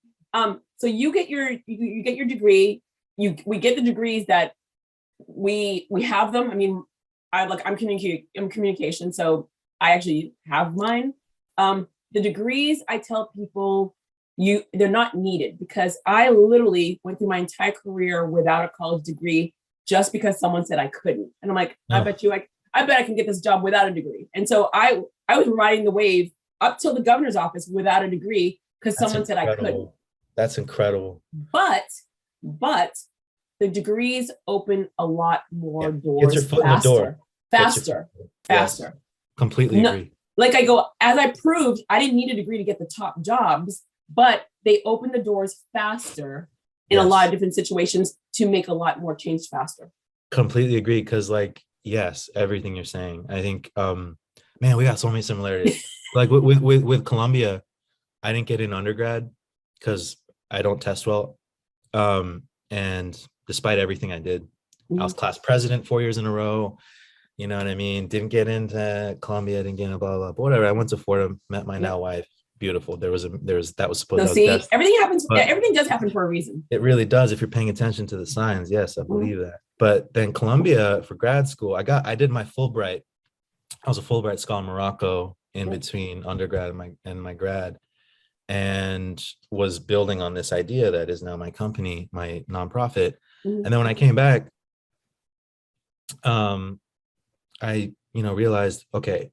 S3: So you get your degree. We get the degrees that we have them. I mean, I'm communication, so I actually have mine. The degrees, I tell people, they're not needed, because I literally went through my entire career without a college degree just because someone said I couldn't. And I'm like, I bet I can get this job without a degree. And so I was riding the wave up till the governor's office without a degree because someone said I couldn't.
S4: That's incredible.
S3: But the degrees open a lot more doors.
S4: Get your foot in the door.
S3: Faster.
S4: Yes, completely agree.
S3: Like I go, as I proved, I didn't need a degree to get the top jobs, but they open the doors faster in a lot of different situations to make a lot more change faster.
S4: Completely agree. Because like, yes, everything you're saying. I think, man, we got so many similarities. Like with Columbia, I didn't get in undergrad because I don't test well. And despite everything I did, I was class president 4 years in a row. You know what I mean? Didn't get into Columbia, didn't get into blah, blah, blah, whatever. I went to Fordham, met my now wife. Beautiful. That was supposed to be.
S3: Everything happens. Everything does happen for a reason.
S4: It really does. If you're paying attention to the signs. Yes, I believe that. But then Columbia for grad school, I did my Fulbright. I was a Fulbright scholar in Morocco in between undergrad and my grad, and was building on this idea that is now my company, my nonprofit. And then when I came back, I realized, okay,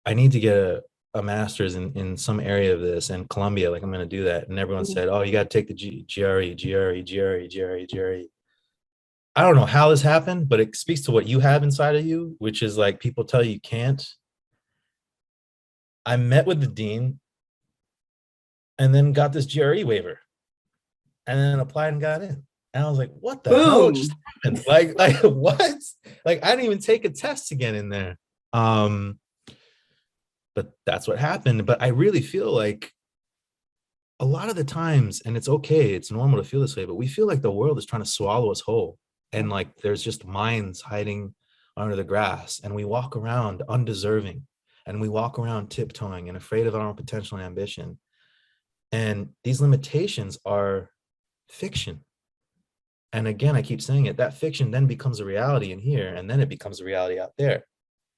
S4: I need to get a master's in some area of this, and Columbia, like I'm going to do that. And everyone said, oh, you got to take the GRE. I don't know how this happened, but it speaks to what you have inside of you, which is like people tell you can't. I met with the dean and then got this GRE waiver and then applied and got in. And I was like, what the hell just happened? Like what? Like I didn't even take a test to get in there. But that's what happened. But I really feel like a lot of the times, and it's okay, it's normal to feel this way, but we feel like the world is trying to swallow us whole. And like there's just minds hiding under the grass, and we walk around undeserving, and we walk around tiptoeing and afraid of our own potential and ambition. And these limitations are fiction. And again, I keep saying it, that fiction then becomes a reality in here, and then it becomes a reality out there.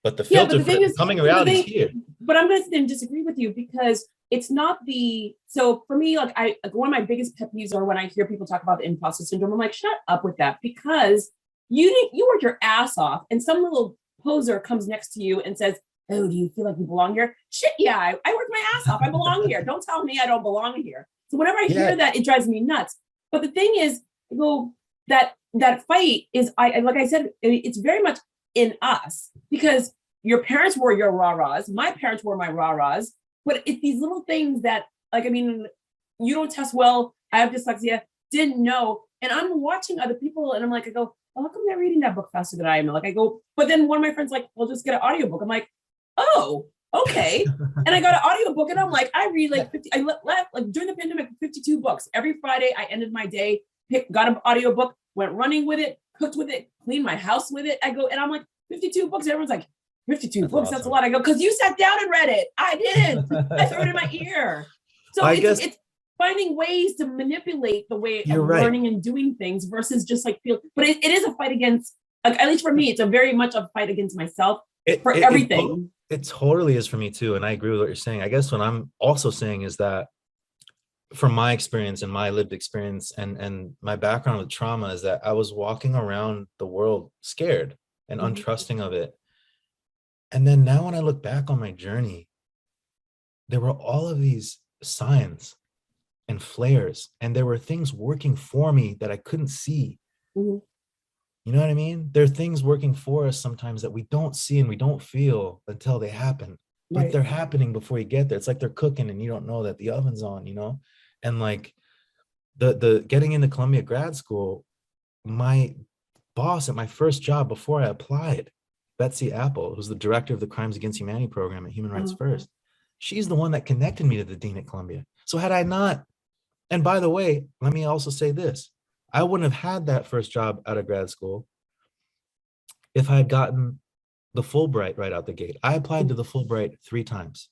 S4: But the filter for becoming a reality is here.
S3: But I'm going to disagree with you, because it's not so for me, like one of my biggest pet peeves are when I hear people talk about the imposter syndrome. I'm like, shut up with that, because you worked your ass off and some little poser comes next to you and says, oh, do you feel like you belong here? Shit, yeah, I worked my ass off. I belong here. Don't tell me I don't belong here. So whenever I hear that, it drives me nuts. But the thing is, that fight is, like I said, it's very much in us, because your parents were your rah-rahs. My parents were my rah-rahs. But it's these little things that, like, I mean, you don't test well. I have dyslexia. Didn't know. And I'm watching other people, and I'm like, I go, oh, how come they're reading that book faster than I am? Like I go, but then one of my friends like, well, just get an audiobook. I'm like, oh, okay. And I got an audiobook, and I'm like, I read like 50. I left like during the pandemic, 52 books. Every Friday, I ended my day, got an audiobook, went running with it, cooked with it, cleaned my house with it. I go, and I'm like, 52 books. Everyone's like, 52 books, awesome. That's a lot. I go, because you sat down and read it. I didn't. I threw it in my ear. So it's finding ways to manipulate the way of learning and doing things versus just like feel. But it is a fight against, like, at least for me, it's a very much a fight against myself for everything.
S4: It totally is for me too. And I agree with what you're saying. I guess what I'm also saying is that from my experience and my lived experience and my background with trauma is that I was walking around the world scared and untrusting of it. And then now when I look back on my journey, there were all of these signs and flares, and there were things working for me that I couldn't see. You know what I mean? There are things working for us sometimes that we don't see and we don't feel until they happen, but they're happening before you get there. It's like they're cooking and you don't know that the oven's on, you know? And like the getting into Columbia grad school, my boss at my first job before I applied, Betsy Apple, who's the director of the Crimes Against Humanity program at Human Rights First, she's the one that connected me to the dean at Columbia. So had I not, and by the way, let me also say this, I wouldn't have had that first job out of grad school if I had gotten the Fulbright right out the gate. I applied to the Fulbright 3 times.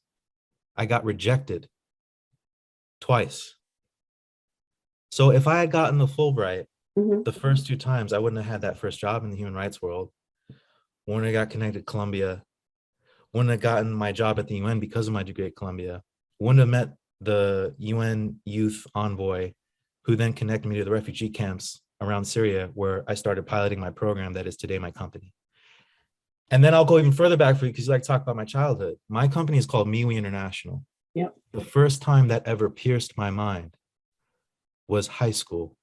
S4: I got rejected twice. So if I had gotten the Fulbright the first 2 times, I wouldn't have had that first job in the human rights world. Wouldn't have got connected to Columbia. Wouldn't have gotten my job at the UN because of my degree at Columbia. Wouldn't have met the UN youth envoy, who then connected me to the refugee camps around Syria, where I started piloting my program that is today my company. And then I'll go even further back for you because you like to talk about my childhood. My company is called MeWe International.
S3: Yep.
S4: The first time that ever pierced my mind was high school.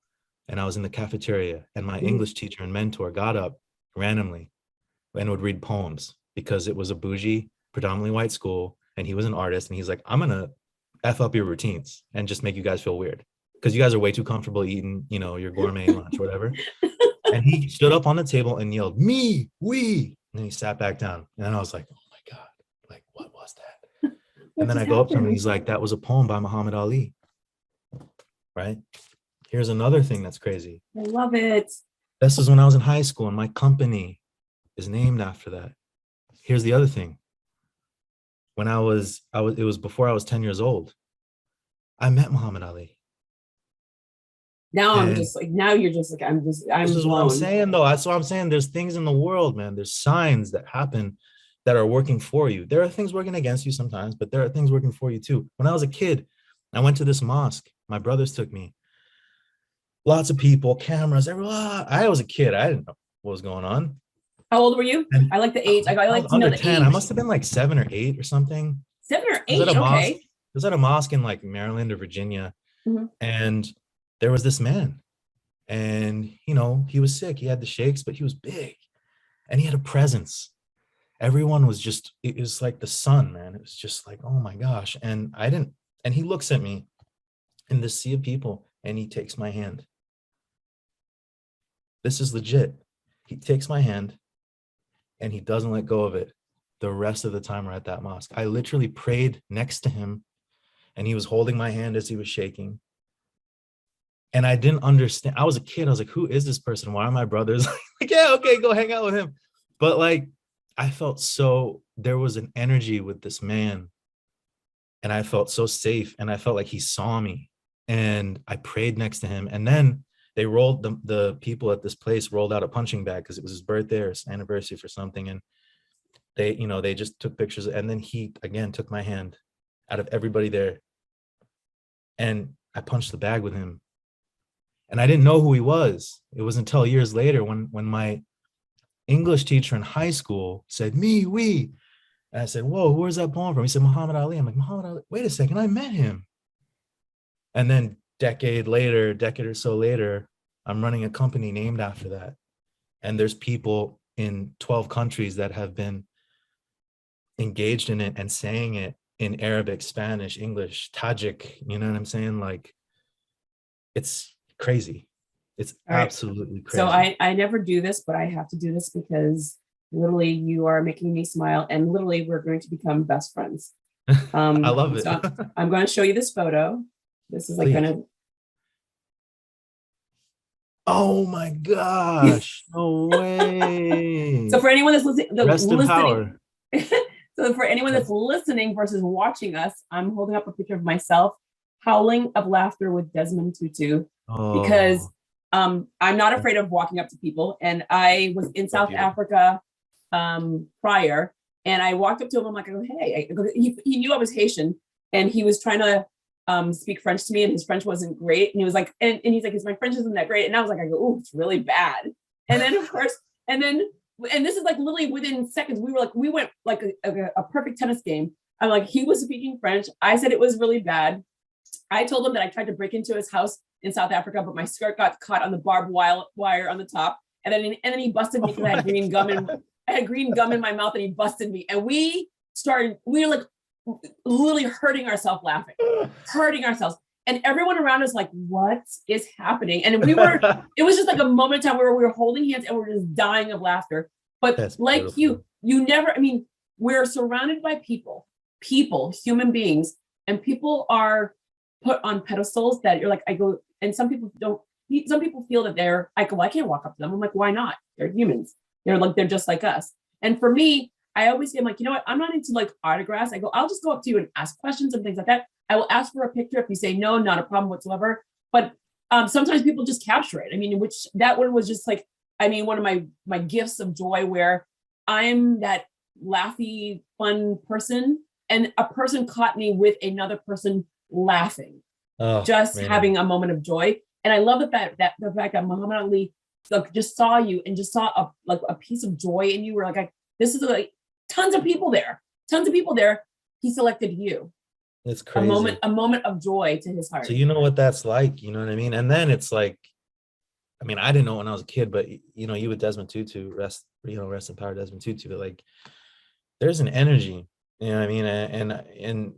S4: And I was in the cafeteria, and my English teacher and mentor got up randomly and would read poems because it was a bougie, predominantly white school. And he was an artist. And he's like, I'm going to F up your routines and just make you guys feel weird because you guys are way too comfortable eating, you know, your gourmet lunch or whatever. And he stood up on the table and yelled, me, we. And then he sat back down. And I was like, oh my God, like, what was that? And then I go up to him and he's like, that was a poem by Muhammad Ali. Right? Here's another thing that's crazy.
S3: I love it.
S4: This is when I was in high school and my company is named after that. Here's the other thing. When it was before I was 10 years old. I met Muhammad Ali.
S3: Now I'm just like, now you're just like, I'm
S4: This is what I'm saying though. That's what I'm saying. There's things in the world, man. There's signs that happen that are working for you. There are things working against you sometimes, but there are things working for you too. When I was a kid, I went to this mosque. My brothers took me. Lots of people, cameras, everyone. I was a kid. I didn't know what was going on.
S3: How old were you?
S4: And
S3: I like the age. I like to know
S4: under
S3: the
S4: 10.
S3: age.
S4: I must have been like 7 or 8 or something.
S3: 7 or 8.
S4: It was at a mosque.
S3: Okay.
S4: It was at a mosque in like Maryland or Virginia.
S3: Mm-hmm.
S4: And there was this man. And, you know, he was sick. He had the shakes, but he was big. And he had a presence. Everyone was just, it was like the sun, man. It was just like, oh my gosh. And he looks at me in this sea of people and he takes my hand. This is legit. He takes my hand and he doesn't let go of it the rest of the time we're at that mosque. I literally prayed next to him and he was holding my hand as he was shaking. And I didn't understand. I was a kid. I was like, who is this person? Why are my brothers like, yeah, okay, go hang out with him. But like, I felt there was an energy with this man and I felt so safe and I felt like he saw me and I prayed next to him. And then they rolled the people at this place rolled out a punching bag because it was his birthday or his anniversary for something. And they just took pictures. And then he again took my hand out of everybody there. And I punched the bag with him. And I didn't know who he was. It was until years later when my English teacher in high school said, me, we. And I said, whoa, where's that poem from? He said, Muhammad Ali. I'm like, Muhammad Ali, wait a second, I met him. And then decade or so later, I'm running a company named after that. And there's people in 12 countries that have been engaged in it and saying it in Arabic, Spanish, English, Tajik, you know what I'm saying? Like, it's crazy. It's absolutely crazy.
S3: So I never do this, but I have to do this because literally you are making me smile and literally we're going to become best friends.
S4: I love it.
S3: So I'm going to show you this photo. This is like kind of.
S4: Oh my gosh, no way.
S3: So for anyone that's listening,
S4: So
S3: for anyone that's listening versus watching us, I'm holding up a picture of myself howling of laughter with Desmond Tutu because I'm not afraid of walking up to people. And I was in South Africa prior and I walked up to him. I'm like, oh, hey, he knew I was Haitian and he was trying to speak French to me and his French wasn't great. And he was like, and he's like, my French isn't that great. And I was like, oh, it's really bad. And then of course, and this is like literally within seconds, we went like a perfect tennis game. I'm like, he was speaking French. I said it was really bad. I told him that I tried to break into his house in South Africa, but my skirt got caught on the barbed wire on the top. And then he busted me because I had green gum in my mouth and he busted me. And we were like literally hurting ourselves laughing, hurting ourselves. And everyone around us like, what is happening? And it was just like a moment in time where we were holding hands and we were just dying of laughter. But that's like beautiful. You never, I mean, we're surrounded by people, human beings, and people are put on pedestals that you're like, and some people feel that they're, I go, well, I can't walk up to them. I'm like, why not? They're humans. They're just like us. And for me, I always say, I'm like, you know what? I'm not into like autographs. I go, I'll just go up to you and ask questions and things like that. I will ask for a picture. If you say no, not a problem whatsoever. But sometimes people just capture it. I mean, which that one was just like, I mean, one of my gifts of joy where I'm that laughy, fun person and a person caught me with another person laughing,
S4: Oh,
S3: just
S4: man.
S3: having a moment of joy. And I love the fact that Muhammad Ali just saw you and just saw a piece of joy in you. Where like, this is like tons of people there. He selected you.
S4: It's crazy.
S3: A moment of joy to his heart.
S4: So you know what that's like, you know what I mean? And then it's like, I mean, I didn't know when I was a kid, but you know, you with Desmond Tutu, rest in power, Desmond Tutu, but like, there's an energy, you know what I mean? And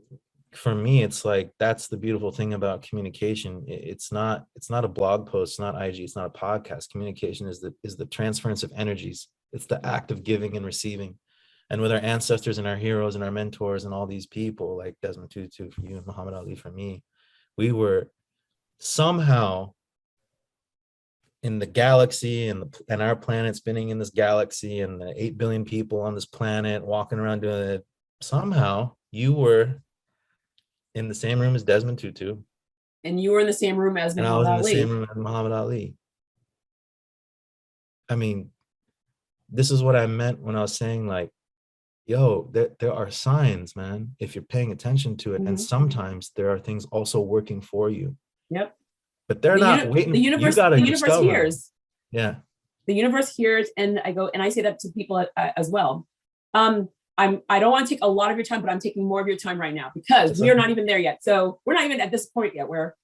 S4: for me, it's like, that's the beautiful thing about communication. It's not a blog post, it's not IG, it's not a podcast. Communication is the transference of energies. It's the act of giving and receiving. And with our ancestors and our heroes and our mentors and all these people like Desmond Tutu for you and Muhammad Ali for me, we were somehow in the galaxy and our planet spinning in this galaxy and the 8 billion people on this planet walking around doing it. Somehow you were in the same room as Desmond Tutu.
S3: And you were in the same room as Muhammad Ali.
S4: And I was in the same room as Muhammad Ali. I mean, this is what I meant when I was saying like, yo, there are signs, man, if you're paying attention to it. And sometimes there are things also working for you.
S3: Yep.
S4: But they're not waiting.
S3: The universe hears.
S4: Yeah.
S3: The universe hears, and I say that to people as well. I don't want to take a lot of your time, but I'm taking more of your time right now because we are not even there yet. So we're not even at this point yet. Where,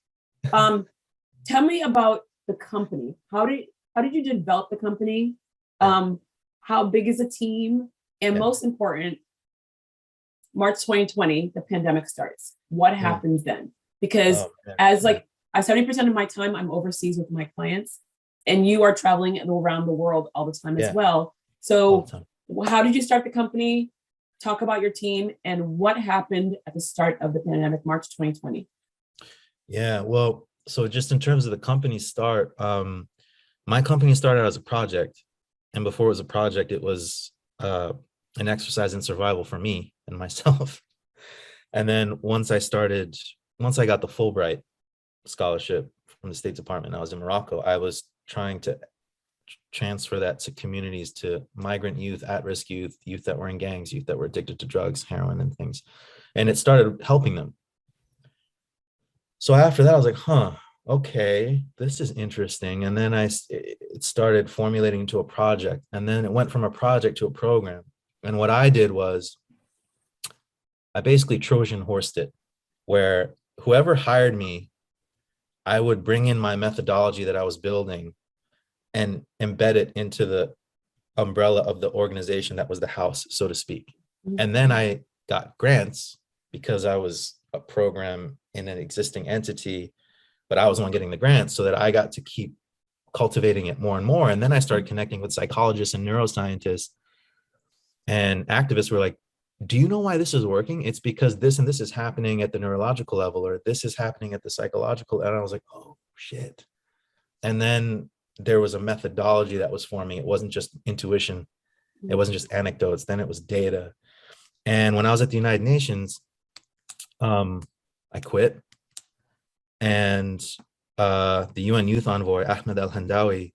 S3: tell me about the company. How did you develop the company? How big is the team? And most important, March 2020, the pandemic starts. What happens then? Because as 70% of my time, I'm overseas with my clients, and you are traveling around the world all the time as well. So how did you start the company? Talk about your team and what happened at the start of the pandemic, March 2020.
S4: Yeah, well, so just in terms of the company start, my company started as a project. And before it was a project, it was an exercise in survival for me and myself. And then once I got the Fulbright scholarship from the State Department, I was in Morocco, I was trying to transfer that to communities, to migrant youth, at-risk youth that were in gangs, youth that were addicted to drugs, heroin and things. And it started helping them. So after that, I was like, okay, this is interesting. And then it started formulating into a project. And then it went from a project to a program. And what I did was I basically Trojan horsed it, where whoever hired me, I would bring in my methodology that I was building and embed it into the umbrella of the organization that was the house, so to speak. And then I got grants because I was a program in an existing entity, but I was the one getting the grants, so that I got to keep cultivating it more and more. And then I started connecting with psychologists and neuroscientists, and activists were like, do you know why this is working? It's because this and this is happening at the neurological level, or this is happening at the psychological. And I was like, oh shit. And then there was a methodology that was forming. It wasn't just intuition. It wasn't just anecdotes. Then it was data. And when I was at the United Nations, I quit. And the UN Youth Envoy, Ahmed Al-Handawi,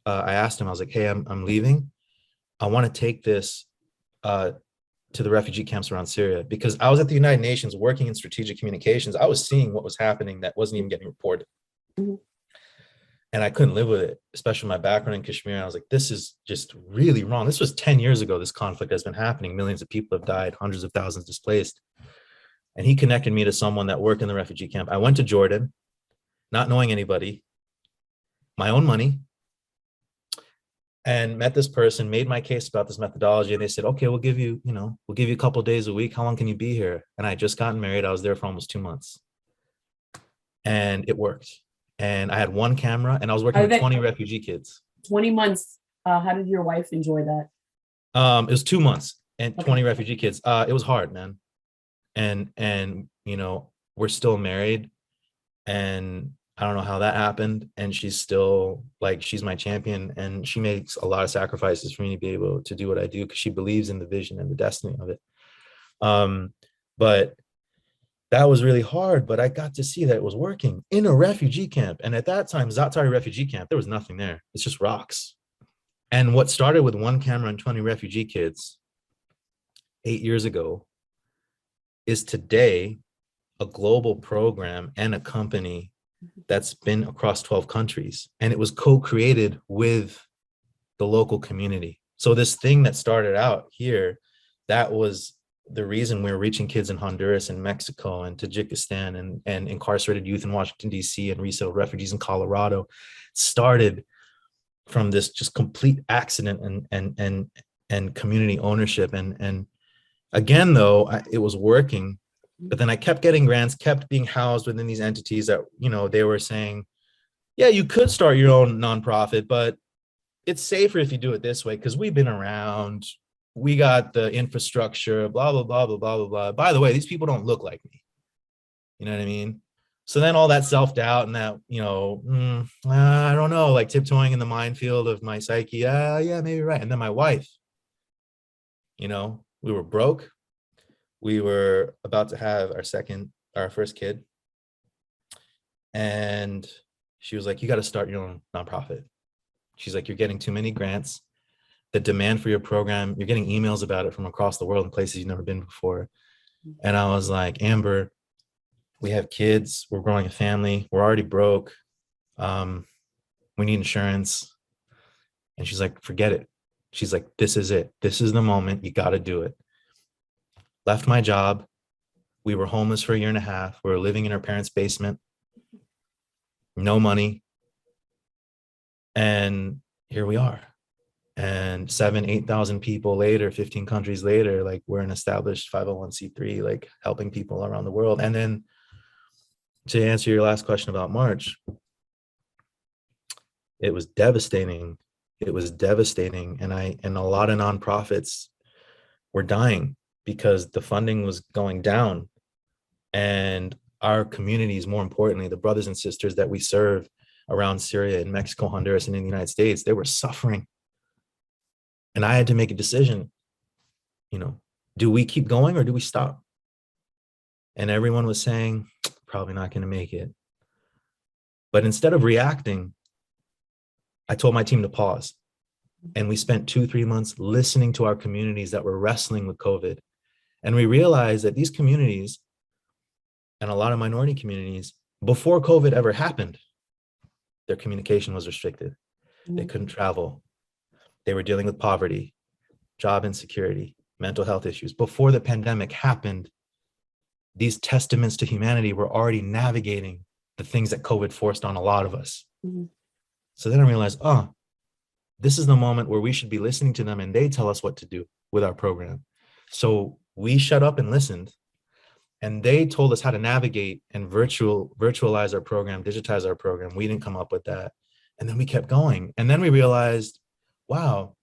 S4: I asked him, I was like, hey, I'm leaving. I want to take this to the refugee camps around Syria, because I was at the United Nations working in strategic communications. I was seeing what was happening that wasn't even getting reported. And I couldn't live with it, especially my background in Kashmir. And I was like, this is just really wrong. This was 10 years ago. This conflict has been happening. Millions of people have died, hundreds of thousands displaced. And he connected me to someone that worked in the refugee camp. I went to Jordan, not knowing anybody, my own money, and met this person, made my case about this methodology. And they said, okay, we'll give you a couple of days a week. How long can you be here? And I just gotten married. I was there for almost 2 months. And it worked. And I had one camera, and I was working with 20 refugee kids.
S3: 20 months. How did your wife enjoy that?
S4: It was 2 months and 20 refugee kids. It was hard, man. And we're still married, and I don't know how that happened. And she's still she's my champion, and she makes a lot of sacrifices for me to be able to do what I do, because she believes in the vision and the destiny of it. But that was really hard, but I got to see that it was working in a refugee camp. And at that time, Za'atari refugee camp, there was nothing there. It's just rocks. And what started with one camera and 20 refugee kids 8 years ago is today a global program and a company that's been across 12 countries, and it was co-created with the local community. So this thing that started out here, that was the reason we're reaching kids in Honduras and Mexico and Tajikistan and incarcerated youth in Washington, D.C. and resettled refugees in Colorado, started from this just complete accident and community ownership. And again, though, it was working, but then I kept getting grants, kept being housed within these entities that, you know, they were saying, yeah, you could start your own nonprofit, but it's safer if you do it this way because we've been around, we got the infrastructure, blah, blah, blah, blah, blah, blah, blah. By the way, these people don't look like me. You know what I mean? So then all that self-doubt and that, you know, I don't know, like tiptoeing in the minefield of my psyche. Yeah, maybe right. And then my wife, you know, we were broke. We were about to have our first kid. And she was like, you got to start your own nonprofit. She's like, you're getting too many grants. The demand for your program, you're getting emails about it from across the world in places you've never been before. And I was like, Amber, we have kids, we're growing a family, we're already broke. We need insurance. And she's like, forget it. She's like, this is it. This is the moment. You got to do it. Left my job. We were homeless for a year and a half. We were living in our parents' basement. No money. And here we are. And 8,000 people later, 15 countries later, like we're an established 501c3, like helping people around the world. And then to answer your last question about March, it was devastating. It was devastating. And a lot of nonprofits were dying because the funding was going down. And our communities, more importantly, the brothers and sisters that we serve around Syria and Mexico, Honduras, and in the United States, they were suffering. And I had to make a decision, you know, do we keep going or do we stop? And everyone was saying, probably not going to make it. But instead of reacting, I told my team to pause. And we spent 2-3 months listening to our communities that were wrestling with COVID. And we realized that these communities and a lot of minority communities, before COVID ever happened, their communication was restricted. They couldn't travel. They were dealing with poverty, job insecurity, mental health issues. Before the pandemic happened, these testaments to humanity were already navigating the things that COVID forced on a lot of us. So then I realized, this is the moment where we should be listening to them and they tell us what to do with our program. So we shut up and listened, and they told us how to navigate and virtualize our program, digitize our program. We didn't come up with that. And then we kept going. And then we realized, wow,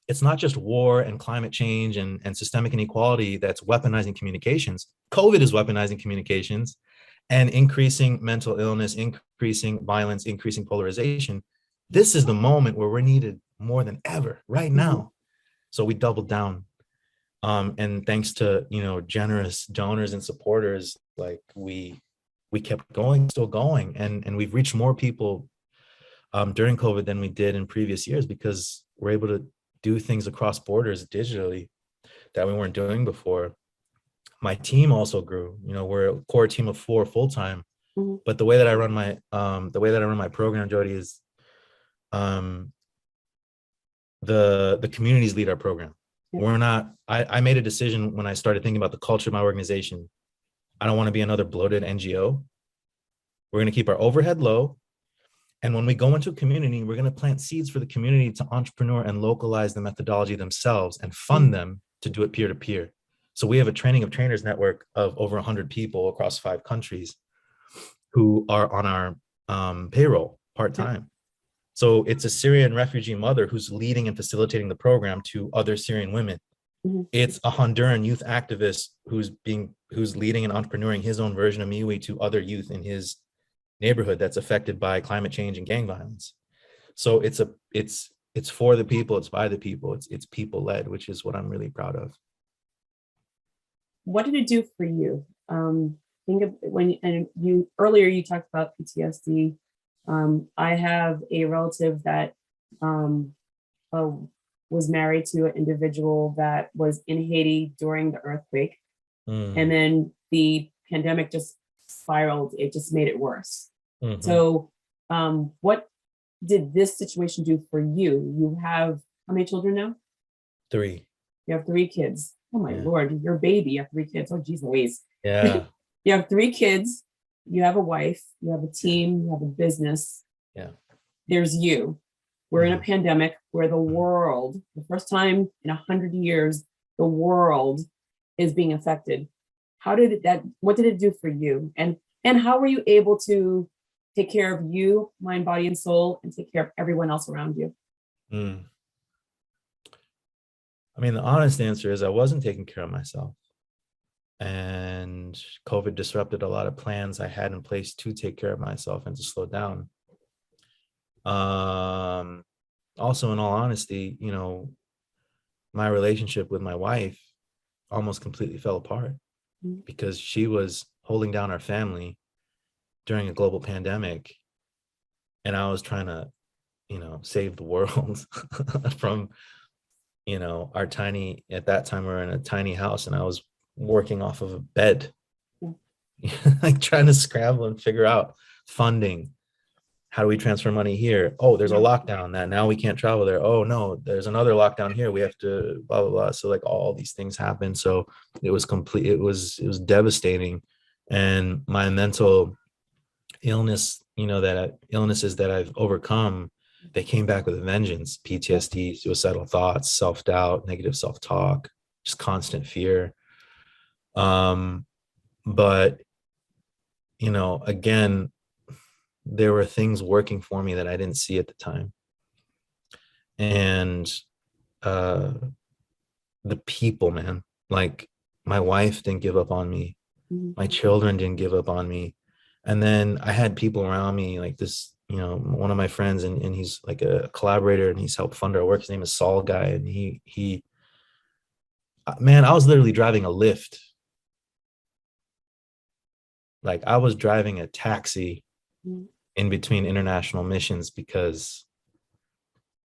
S4: it's not just war and climate change and systemic inequality that's weaponizing communications. COVID is weaponizing communications and increasing mental illness, increasing violence, increasing polarization. This is the moment where we're needed more than ever right now. So we doubled down. And thanks to, you know, generous donors and supporters, like we kept going, still going. And we've reached more people during COVID than we did in previous years because we're able to do things across borders digitally that we weren't doing before. My team also grew. You know, we're a core team of 4 full-time. But the way that I run my program, Jodi, is the communities lead our program. We're not, I made a decision when I started thinking about the culture of my organization. I don't want to be another bloated NGO. We're going to keep our overhead low. And when we go into a community, we're going to plant seeds for the community to entrepreneur and localize the methodology themselves and fund them to do it peer-to-peer. So we have a training of trainers network of over 100 people across 5 countries who are on our payroll part-time. So it's a Syrian refugee mother who's leading and facilitating the program to other Syrian women. It's a Honduran youth activist who's leading and entrepreneuring his own version of MIWI to other youth in his neighborhood that's affected by climate change and gang violence. So it's for the people, it's by the people, it's people led, which is what I'm really proud of.
S3: What did it do for you? Think of earlier you talked about PTSD. I have a relative that was married to an individual that was in Haiti during the earthquake. And then the pandemic just spiraled. It just made it worse.
S4: Mhm.
S3: So what did this situation do for you? You have how many children now?
S4: 3.
S3: You have 3 kids. Oh my
S4: Yeah.
S3: Lord, you're a baby. You have 3 kids. Oh, geez Louise.
S4: Yeah.
S3: You have 3 kids. You have a wife. You have a team. You have a business.
S4: Yeah.
S3: There's you. We're in a
S4: Mhm.
S3: pandemic where the world, the first time in 100 years, the world is being affected. What did it do for you? And how were you able to take care of you, mind, body, and soul, and take care of everyone else around you?
S4: Mm. I mean, the honest answer is I wasn't taking care of myself. And COVID disrupted a lot of plans I had in place to take care of myself and to slow down. Also, in all honesty, you know, my relationship with my wife almost completely fell apart
S3: Mhm.
S4: because she was holding down our family during a global pandemic. And I was trying to, you know, save the world from, you know, at that time we were in a tiny house and I was working off of a bed, like trying to scramble and figure out funding. How do we transfer money here? Oh, there's a lockdown that now we can't travel there. Oh no, there's another lockdown here. We have to blah, blah, blah. So like all these things happened. So it was it was devastating. And my mental illnesses that I've overcome, they came back with a vengeance. PTSD, suicidal thoughts, self-doubt, negative self-talk, just constant fear. But you know, again, there were things working for me that I didn't see at the time. And the people, man, like my wife didn't give up on me.
S3: Mhm.
S4: My children didn't give up on me. And then I had people around me like this, you know, one of my friends, and he's like a collaborator and he's helped fund our work. His name is Saul Guy. And man, I was literally driving a Lyft. Like I was driving a taxi
S3: Mhm.
S4: in between international missions because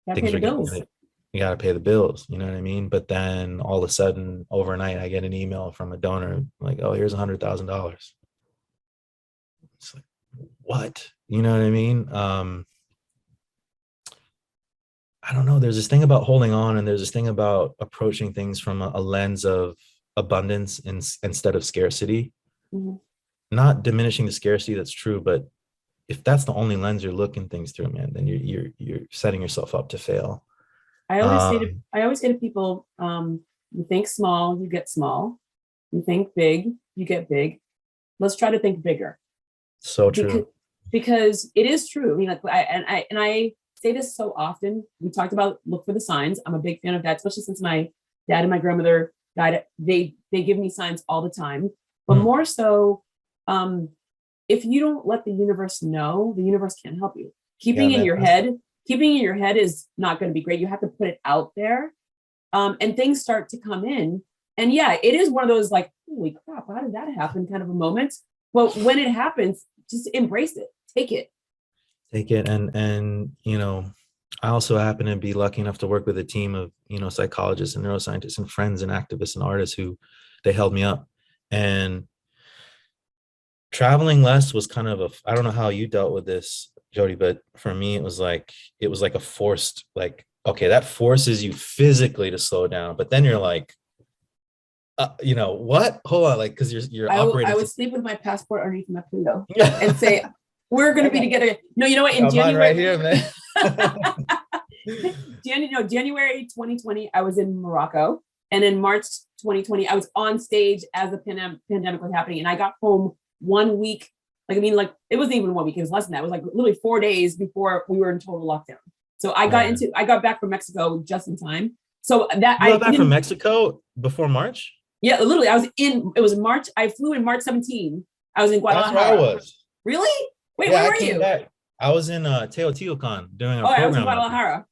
S3: Gotta
S4: things
S3: pay
S4: are
S3: the
S4: getting,
S3: bills.
S4: you got to pay the bills, you know what I mean? But then all of a sudden overnight I get an email from a donor like, oh, here's $100,000. It's like, what? You know what I mean? I don't know, there's this thing about holding on, and there's this thing about approaching things from a lens of abundance instead of scarcity.
S3: Mhm.
S4: Not diminishing the scarcity, that's true, but if that's the only lens you're looking things through, man, then you're setting yourself up to fail.
S3: I
S4: Um,
S3: always say to people, you think small, you get small. You think big, you get big. Let's try to think bigger.
S4: so
S3: because
S4: true.
S3: because it is true. I mean, like I say this so often. We talked about look for the signs. I'm a big fan of that, especially since my dad and my grandmother died. They give me signs all the time, but
S4: Mm.
S3: more so, if you don't let the universe know, the universe can't help you.
S4: Yeah, man.
S3: Keeping in your head is not going to be great. You have to put it out there, and things start to come in. And yeah, it is one of those like, holy crap, how did that happen? Kind of a moment. But when it happens, just embrace it, take it.
S4: Take it. And you know, I also happen to be lucky enough to work with a team of, you know, psychologists and neuroscientists and friends and activists and artists who they held me up. And traveling less was kind of I don't know how you dealt with this, Jody, but for me it was like a forced, like, okay, that forces you physically to slow down, but then you're like, you know what, hold on, like, because you're operating.
S3: I would sleep with my passport underneath my pillow
S4: Yeah.
S3: and say, we're going to be together. No, you know what? In January,
S4: right here, man.
S3: January 2020, I was in Morocco. And in March 2020, I was on stage as the pandemic was happening. And I got home 1 week. Like, I mean, like, it wasn't even 1 week. It was less than that. It was like literally 4 days before we were in total lockdown. So I got back from Mexico just in time. So that
S4: you got back from Mexico before March?
S3: Yeah, literally. It was March. I flew in March 17. I was in Guadalajara.
S4: That's where I was.
S3: Really? Wait,
S4: yeah,
S3: where were you?
S4: Back. I was in Teotihuacan doing a
S3: program. I was in
S4: Guadalajara.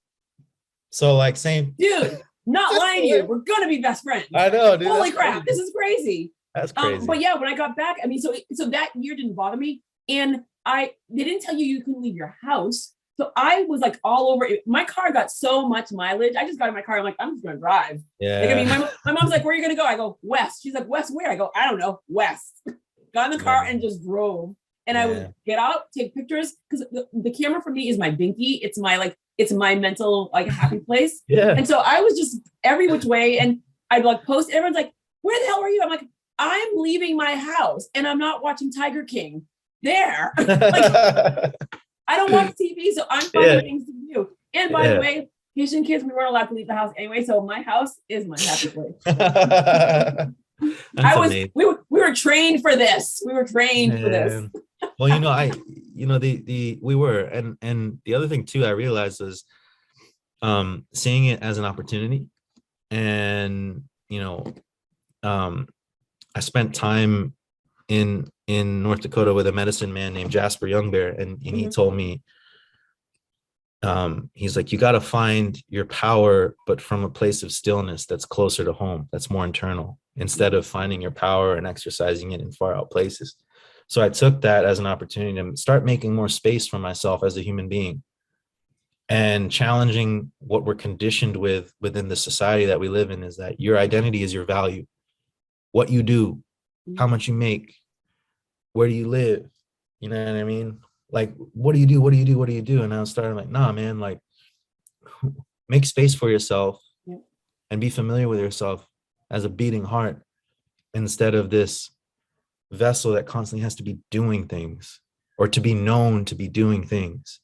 S4: So like same.
S3: Dude, not lying to you. We're going to be best friends.
S4: I know, dude.
S3: Holy crap. Crazy. This is crazy.
S4: That's crazy.
S3: But yeah, when I got back, I mean, so that year didn't bother me. And they didn't tell you couldn't leave your house. So I was like all over it. My car got so much mileage. I just got in my car. I'm like, I'm just going to drive.
S4: Yeah.
S3: Like, I mean, my mom's like, where are you going to go? I go, west. She's like, west where? I go, I don't know, west. got in the car and just drove. And I would get out, take pictures, because the camera for me is my binky. It's my mental like happy place.
S4: Yeah.
S3: And so I was just every which way, and I'd like post. Everyone's like, "Where the hell are you?" I'm like, "I'm leaving my house, and I'm not watching Tiger King." There, like, I don't watch TV, so I'm finding things to do. And by the way, Haitian kids, we weren't allowed to leave the house anyway, so my house is my happy place. We were trained for this. We were trained for this.
S4: Well, we were, and the other thing too, I realized was seeing it as an opportunity. And I spent time in North Dakota with a medicine man named Jasper Youngbear, and he told me, he's like, you got to find your power, but from a place of stillness that's closer to home, that's more internal, instead of finding your power and exercising it in far out places. So I took that as an opportunity to start making more space for myself as a human being, and challenging what we're conditioned with within the society that we live in, is that your identity is your value. What you do, how much you make, where do you live? You know what I mean? Like, what do you do? What do you do? What do you do? And I was starting like, nah, man, like, make space for yourself and be familiar with yourself as a beating heart, instead of this vessel that constantly has to be doing things, or to be known to be doing things,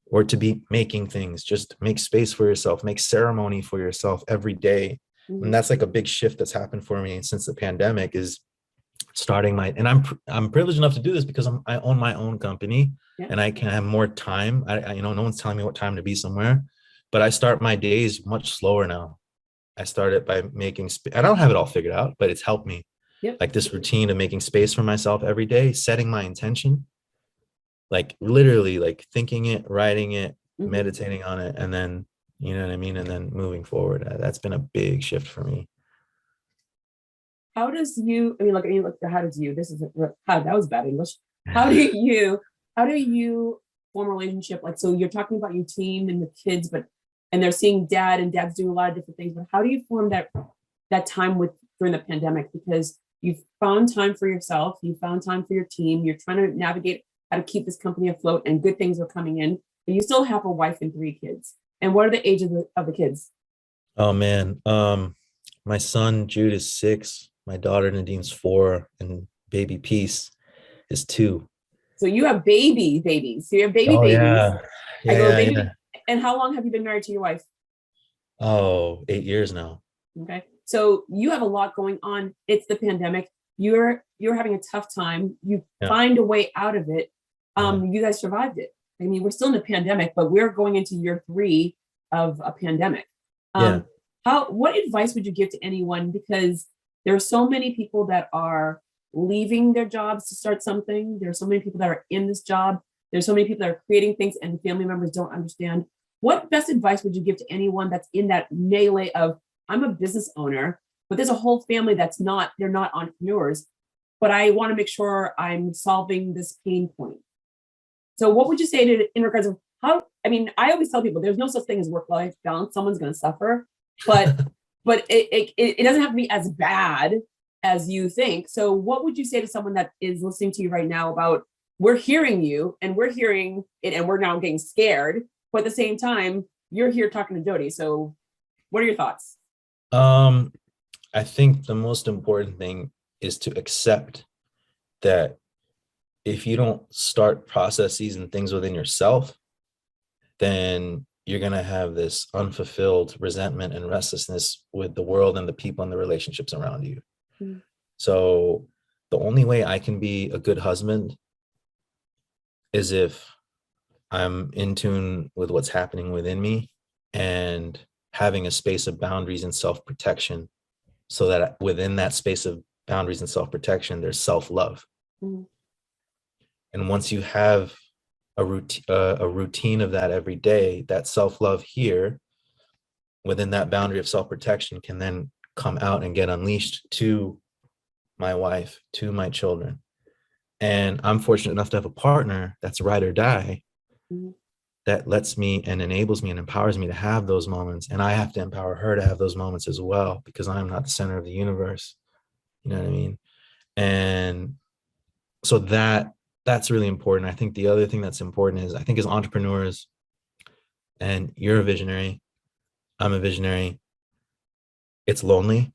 S4: or to be making things. Just make space for yourself, make ceremony for yourself every day. And that's like a big shift that's happened for me since the pandemic, is starting and I'm privileged enough to do this because I own my own company, and I can have more time. I no one's telling me what time to be somewhere, but I start my days much slower now. I started by making I don't have it all figured out, but it's helped me. Like this routine of making space for myself every day, setting my intention, like literally like thinking it, writing it, meditating on it, and then, you know what I mean? And then moving forward. That's been a big shift for me.
S3: How does you, how does you, that was bad English. How do you form a relationship? Like, so you're talking about your team and the kids, and they're seeing dad's doing a lot of different things, but how do you form that time during the pandemic? Because you've found time for yourself, you found time for your team, you're trying to navigate how to keep this company afloat, and good things are coming in, but you still have a wife and 3 kids. And what are the ages of the kids?
S4: Oh man. My son Jude is 6, my daughter Nadine's 4, and baby Peace is 2.
S3: So you have babies. So you have babies.
S4: Yeah.
S3: And how long have you been married to your wife?
S4: 8 years now.
S3: Okay. So you have a lot going on. It's the pandemic. You're having a tough time. You find a way out of it. You guys survived it. I mean, we're still in the pandemic, but we're going into year 3 of a pandemic. What advice would you give to anyone? Because there are so many people that are leaving their jobs to start something. There are so many people that are in this job. There's so many people that are creating things, and family members don't understand. What best advice would you give to anyone that's in that melee of, I'm a business owner, but there's a whole family they're not entrepreneurs, but I want to make sure I'm solving this pain point. So what would you say in regards of I always tell people there's no such thing as work-life balance. Someone's going to suffer, but it doesn't have to be as bad as you think. So what would you say to someone that is listening to you right now about, we're hearing you and we're hearing it and we're now getting scared, but at the same time, you're here talking to Jodi. So what are your thoughts?
S4: I think the most important thing is to accept that if you don't start processes and things within yourself, then you're going to have this unfulfilled resentment and restlessness with the world and the people and the relationships around you. So the only way I can be a good husband is if I'm in tune with what's happening within me and having a space of boundaries and self-protection, so that within that space of boundaries and self-protection, there's self-love. And once you have a routine of that every day, that self-love here within that boundary of self-protection can then come out and get unleashed to my wife, to my children. And I'm fortunate enough to have a partner that's ride or die, that lets me and enables me and empowers me to have those moments. And I have to empower her to have those moments as well, because I'm not the center of the universe. You know what I mean? And So that's really important. I think the other thing that's important is, I think as entrepreneurs, and you're a visionary, I'm a visionary, it's lonely.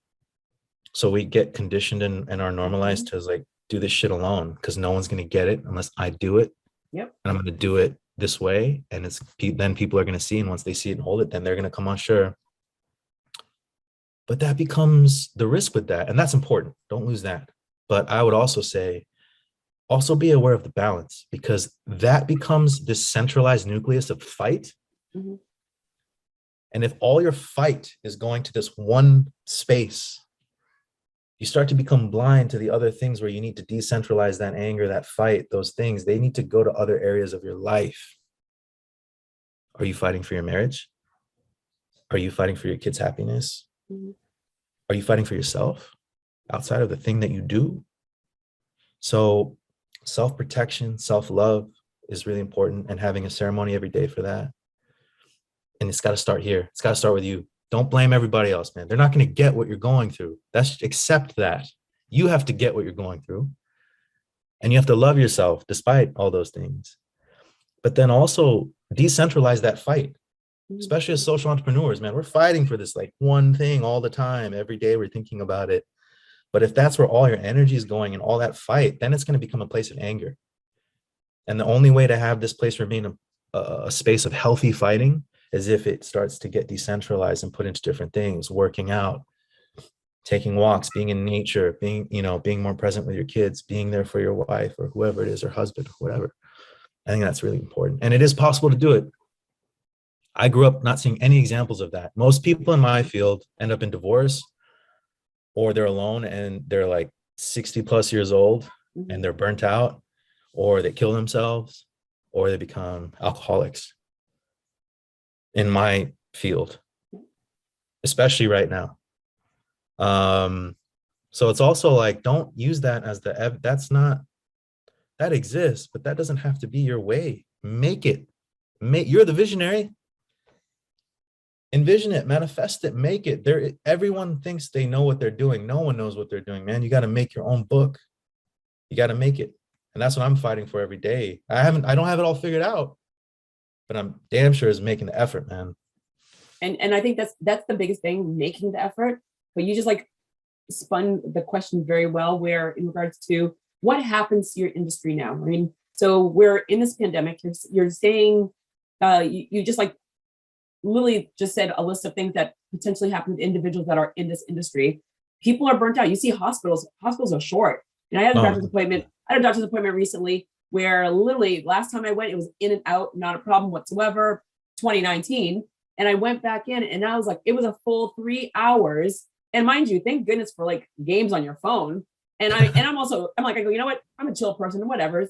S4: So we get conditioned and are normalized to like do this shit alone, because no one's going to get it unless I do it.
S3: Yep.
S4: And I'm going to do it this way. And it's then people are going to see. And once they see it and hold it, then they're going to come on, sure. But that becomes the risk with that. And that's important. Don't lose that. But I would also say, also be aware of the balance, because that becomes this centralized nucleus of fight.
S3: Mm-hmm.
S4: And if all your fight is going to this one space, you start to become blind to the other things where you need to decentralize that anger, that fight, those things. They need to go to other areas of your life. Are you fighting for your marriage? Are you fighting for your kids' happiness?
S3: Mm-hmm.
S4: Are you fighting for yourself outside of the thing that you do? So self-protection, self-love is really important, and having a ceremony every day for that. And it's got to start here. It's got to start with you. Don't blame everybody else, man. They're not going to get what you're going through. Accept that. You have to get what you're going through. And you have to love yourself despite all those things. But then also decentralize that fight, especially as social entrepreneurs, man. We're fighting for this like one thing all the time. Every day we're thinking about it. But if that's where all your energy is going and all that fight, then it's going to become a place of anger. And the only way to have this place remain a space of healthy fighting is if it starts to get decentralized and put into different things, working out, taking walks, being in nature, being more present with your kids, being there for your wife or whoever it is, or husband or whatever. I think that's really important. And it is possible to do it. I grew up not seeing any examples of that. Most people in my field end up in divorce, or they're alone and they're like 60 plus years old and they're burnt out, or they kill themselves, or they become alcoholics. In my field, especially right now. So it's also like, don't use that as that exists, but that doesn't have to be your way. Make it. You're the visionary. Envision it, manifest it, make it. Everyone thinks they know what they're doing. No one knows what they're doing, man. You got to make your own book. You got to make it. And that's what I'm fighting for every day. I don't have it all figured out, but I'm damn sure is making the effort, man.
S3: And I think that's the biggest thing, making the effort. But you just like spun the question very well, where in regards to what happens to your industry now. I mean, so we're in this pandemic. You're saying you just like literally just said a list of things that potentially happen to individuals that are in this industry. People are burnt out. You see hospitals are short. And I had a doctor's appointment recently where literally last time I went, it was in and out, not a problem whatsoever, 2019. And I went back in and I was like, it was a full 3 hours. And mind you, thank goodness for like games on your phone. And I go, you know what? I'm a chill person and whatever.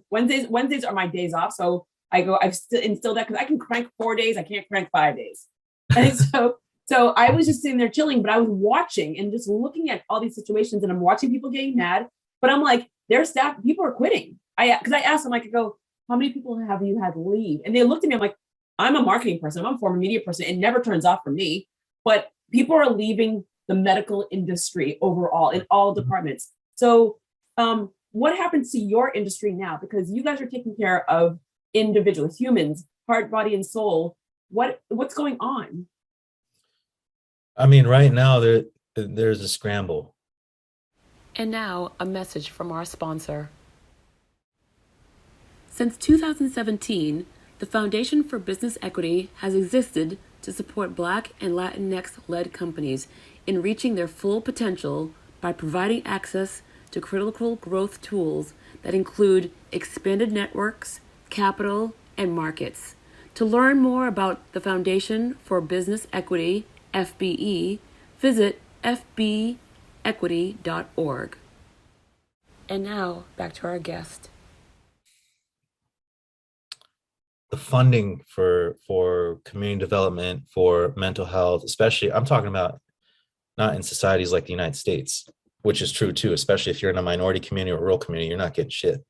S3: Wednesdays are my days off. So I've still instilled that, because I can crank 4 days. I can't crank 5 days. And so I was just sitting there chilling, but I was watching and just looking at all these situations, and I'm watching people getting mad, but I'm like, their staff, people are quitting. Because I asked them, I could go, how many people have you had leave? And they looked at me, I'm like, I'm a marketing person. I'm a former media person. It never turns off for me, but people are leaving the medical industry overall in all departments. So what happens to your industry now? Because you guys are taking care of individuals, humans, heart, body, and soul. What's going on?
S4: I mean, right now there's a scramble.
S5: And now a message from our sponsor. Since 2017, the Foundation for Business Equity has existed to support Black and Latinx-led companies in reaching their full potential by providing access to critical growth tools that include expanded networks, capital, and markets. To learn more about the Foundation for Business Equity, FBE, visit fbequity.org. And now, back to our guest.
S4: The funding for community development, for mental health, especially, I'm talking about not in societies like the United States, which is true too, especially if you're in a minority community or rural community, you're not getting shit.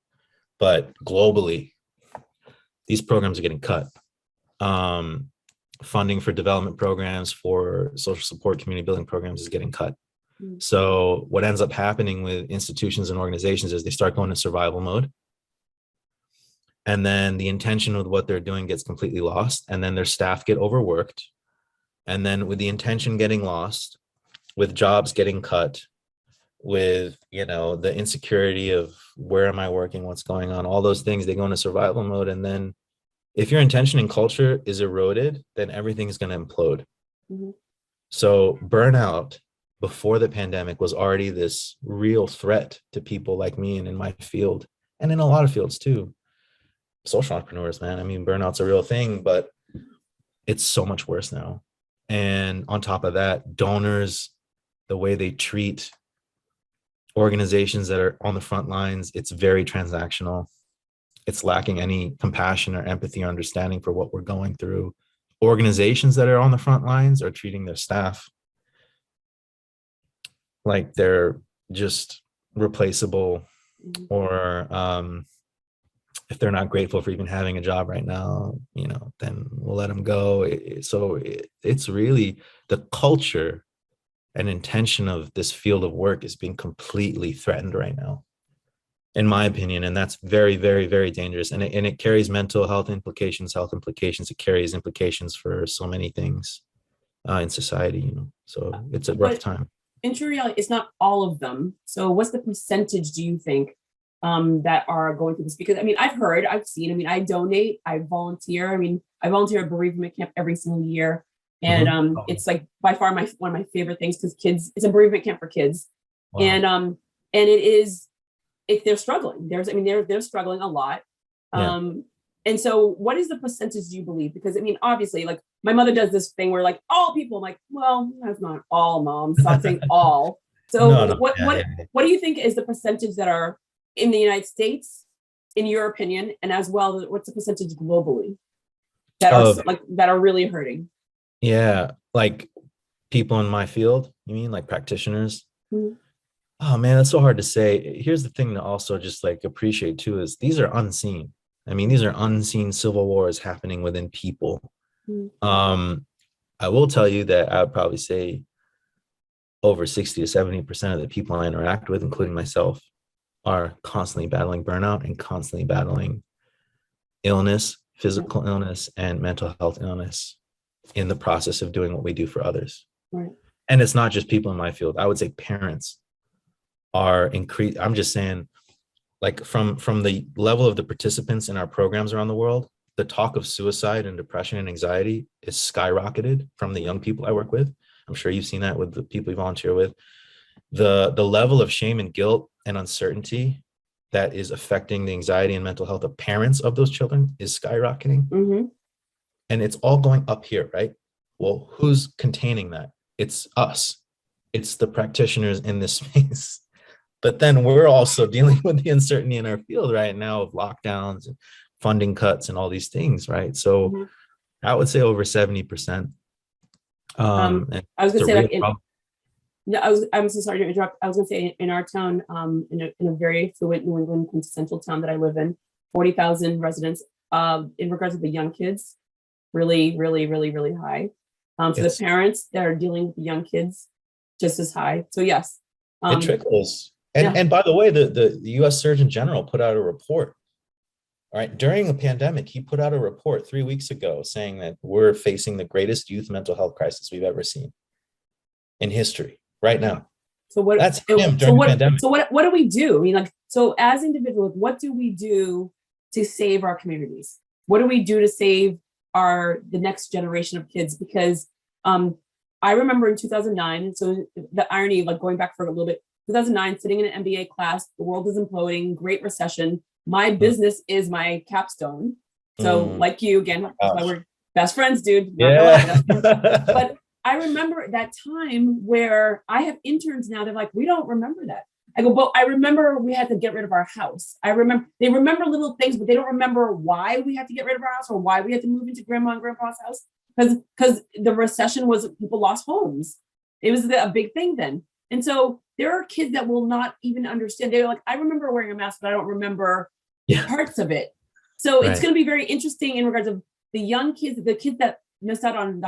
S4: But globally, these programs are getting cut. Funding for development programs, for social support, community building programs is getting cut. So what ends up happening with institutions and organizations is they start going to survival mode. And then the intention of what they're doing gets completely lost. And then their staff get overworked. And then with the intention getting lost, with jobs getting cut, with, you know, the insecurity of where am I working, what's going on, all those things, they go into survival mode. And then if your intention and culture is eroded, then everything is going to implode. So burnout before the pandemic was already this real threat to people like me and in my field, and in a lot of fields too. Social entrepreneurs, man. I mean, burnout's a real thing, but it's so much worse now. And on top of that, donors, the way they treat organizations that are on the front lines, it's very transactional. It's lacking any compassion or empathy or understanding for what we're going through. Organizations that are on the front lines are treating their staff like they're just replaceable, or if they're not grateful for even having a job right now, you know, then we'll let them go. It's really the culture and intention of this field of work is being completely threatened right now, in my opinion. And that's very, very, very dangerous. And it carries mental health implications, It carries implications for so many things in society, you know, so it's a rough time.
S3: In true reality, it's not all of them. So what's the percentage, do you think, that are going through this? Because I mean, I've seen, I donate, I volunteer. I volunteer at bereavement camp every single year. And it's like by far one of my favorite things, because it's a bereavement camp for kids. Wow. And they're struggling. They're struggling a lot. Yeah. And so what is the percentage, do you believe? Because obviously, like, my mother does this thing where, like, all people, I'm like, well, that's not all moms. I'm not saying all. So what do you think is the percentage that are in the United States, in your opinion, and as well, what's the percentage globally that are really hurting?
S4: Yeah, like people in my field, you mean like practitioners? Mm-hmm. Oh man, that's so hard to say. Here's the thing to also just like appreciate too, is these are unseen. These are unseen civil wars happening within people. Mm-hmm. I will tell you that I would probably say over 60 to 70% of the people I interact with, including myself, are constantly battling burnout and constantly battling illness, physical illness, and mental health illness in the process of doing what we do for others. Right. And it's not just people in my field. I would say parents are increased. I'm just saying, like, from the level of the participants in our programs around the world, the talk of suicide and depression and anxiety is skyrocketed from the young people I work with. I'm sure you've seen that with the people you volunteer with. The level of shame and guilt and uncertainty that is affecting the anxiety and mental health of parents of those children is skyrocketing. Mm-hmm. And it's all going up here, right? Well, who's containing that? It's us. It's the practitioners in this space. But then we're also dealing with the uncertainty in our field right now of lockdowns and funding cuts and all these things, right? So mm-hmm. I would say over 70%.
S3: I was going to say, like, I'm so sorry to interrupt. I was going to say, in our town, in a very fluent New England quintessential town that I live in, 40,000 residents, in regards to the young kids, really, really, really, really high. So yes. The parents that are dealing with the young kids, just as high. So yes.
S4: It trickles. And by the way, the US Surgeon General put out a report. All right, during the pandemic, he put out a report 3 weeks ago saying that we're facing the greatest youth mental health crisis we've ever seen in history right now.
S3: So what? That's him during the pandemic. So what do we do? So as individuals, what do we do to save our communities? What do we do to save the next generation of kids? Because I remember in 2009, so the irony of, like, going back for a little bit, 2009, sitting in an MBA class, the world is imploding, Great Recession. My business is my capstone. So like you, again, that's why we're best friends, dude. Yeah. But I remember that time where I have interns now, they're like, we don't remember that. I go, but I remember we had to get rid of our house. They remember little things, but they don't remember why we had to get rid of our house or why we had to move into grandma and grandpa's house. Because the recession was, people lost homes. It was a big thing then. And so there are kids that will not even understand. They're like, I remember wearing a mask, but I don't remember parts of it. So It's going to be very interesting in regards of the young kids, the kids that missed out on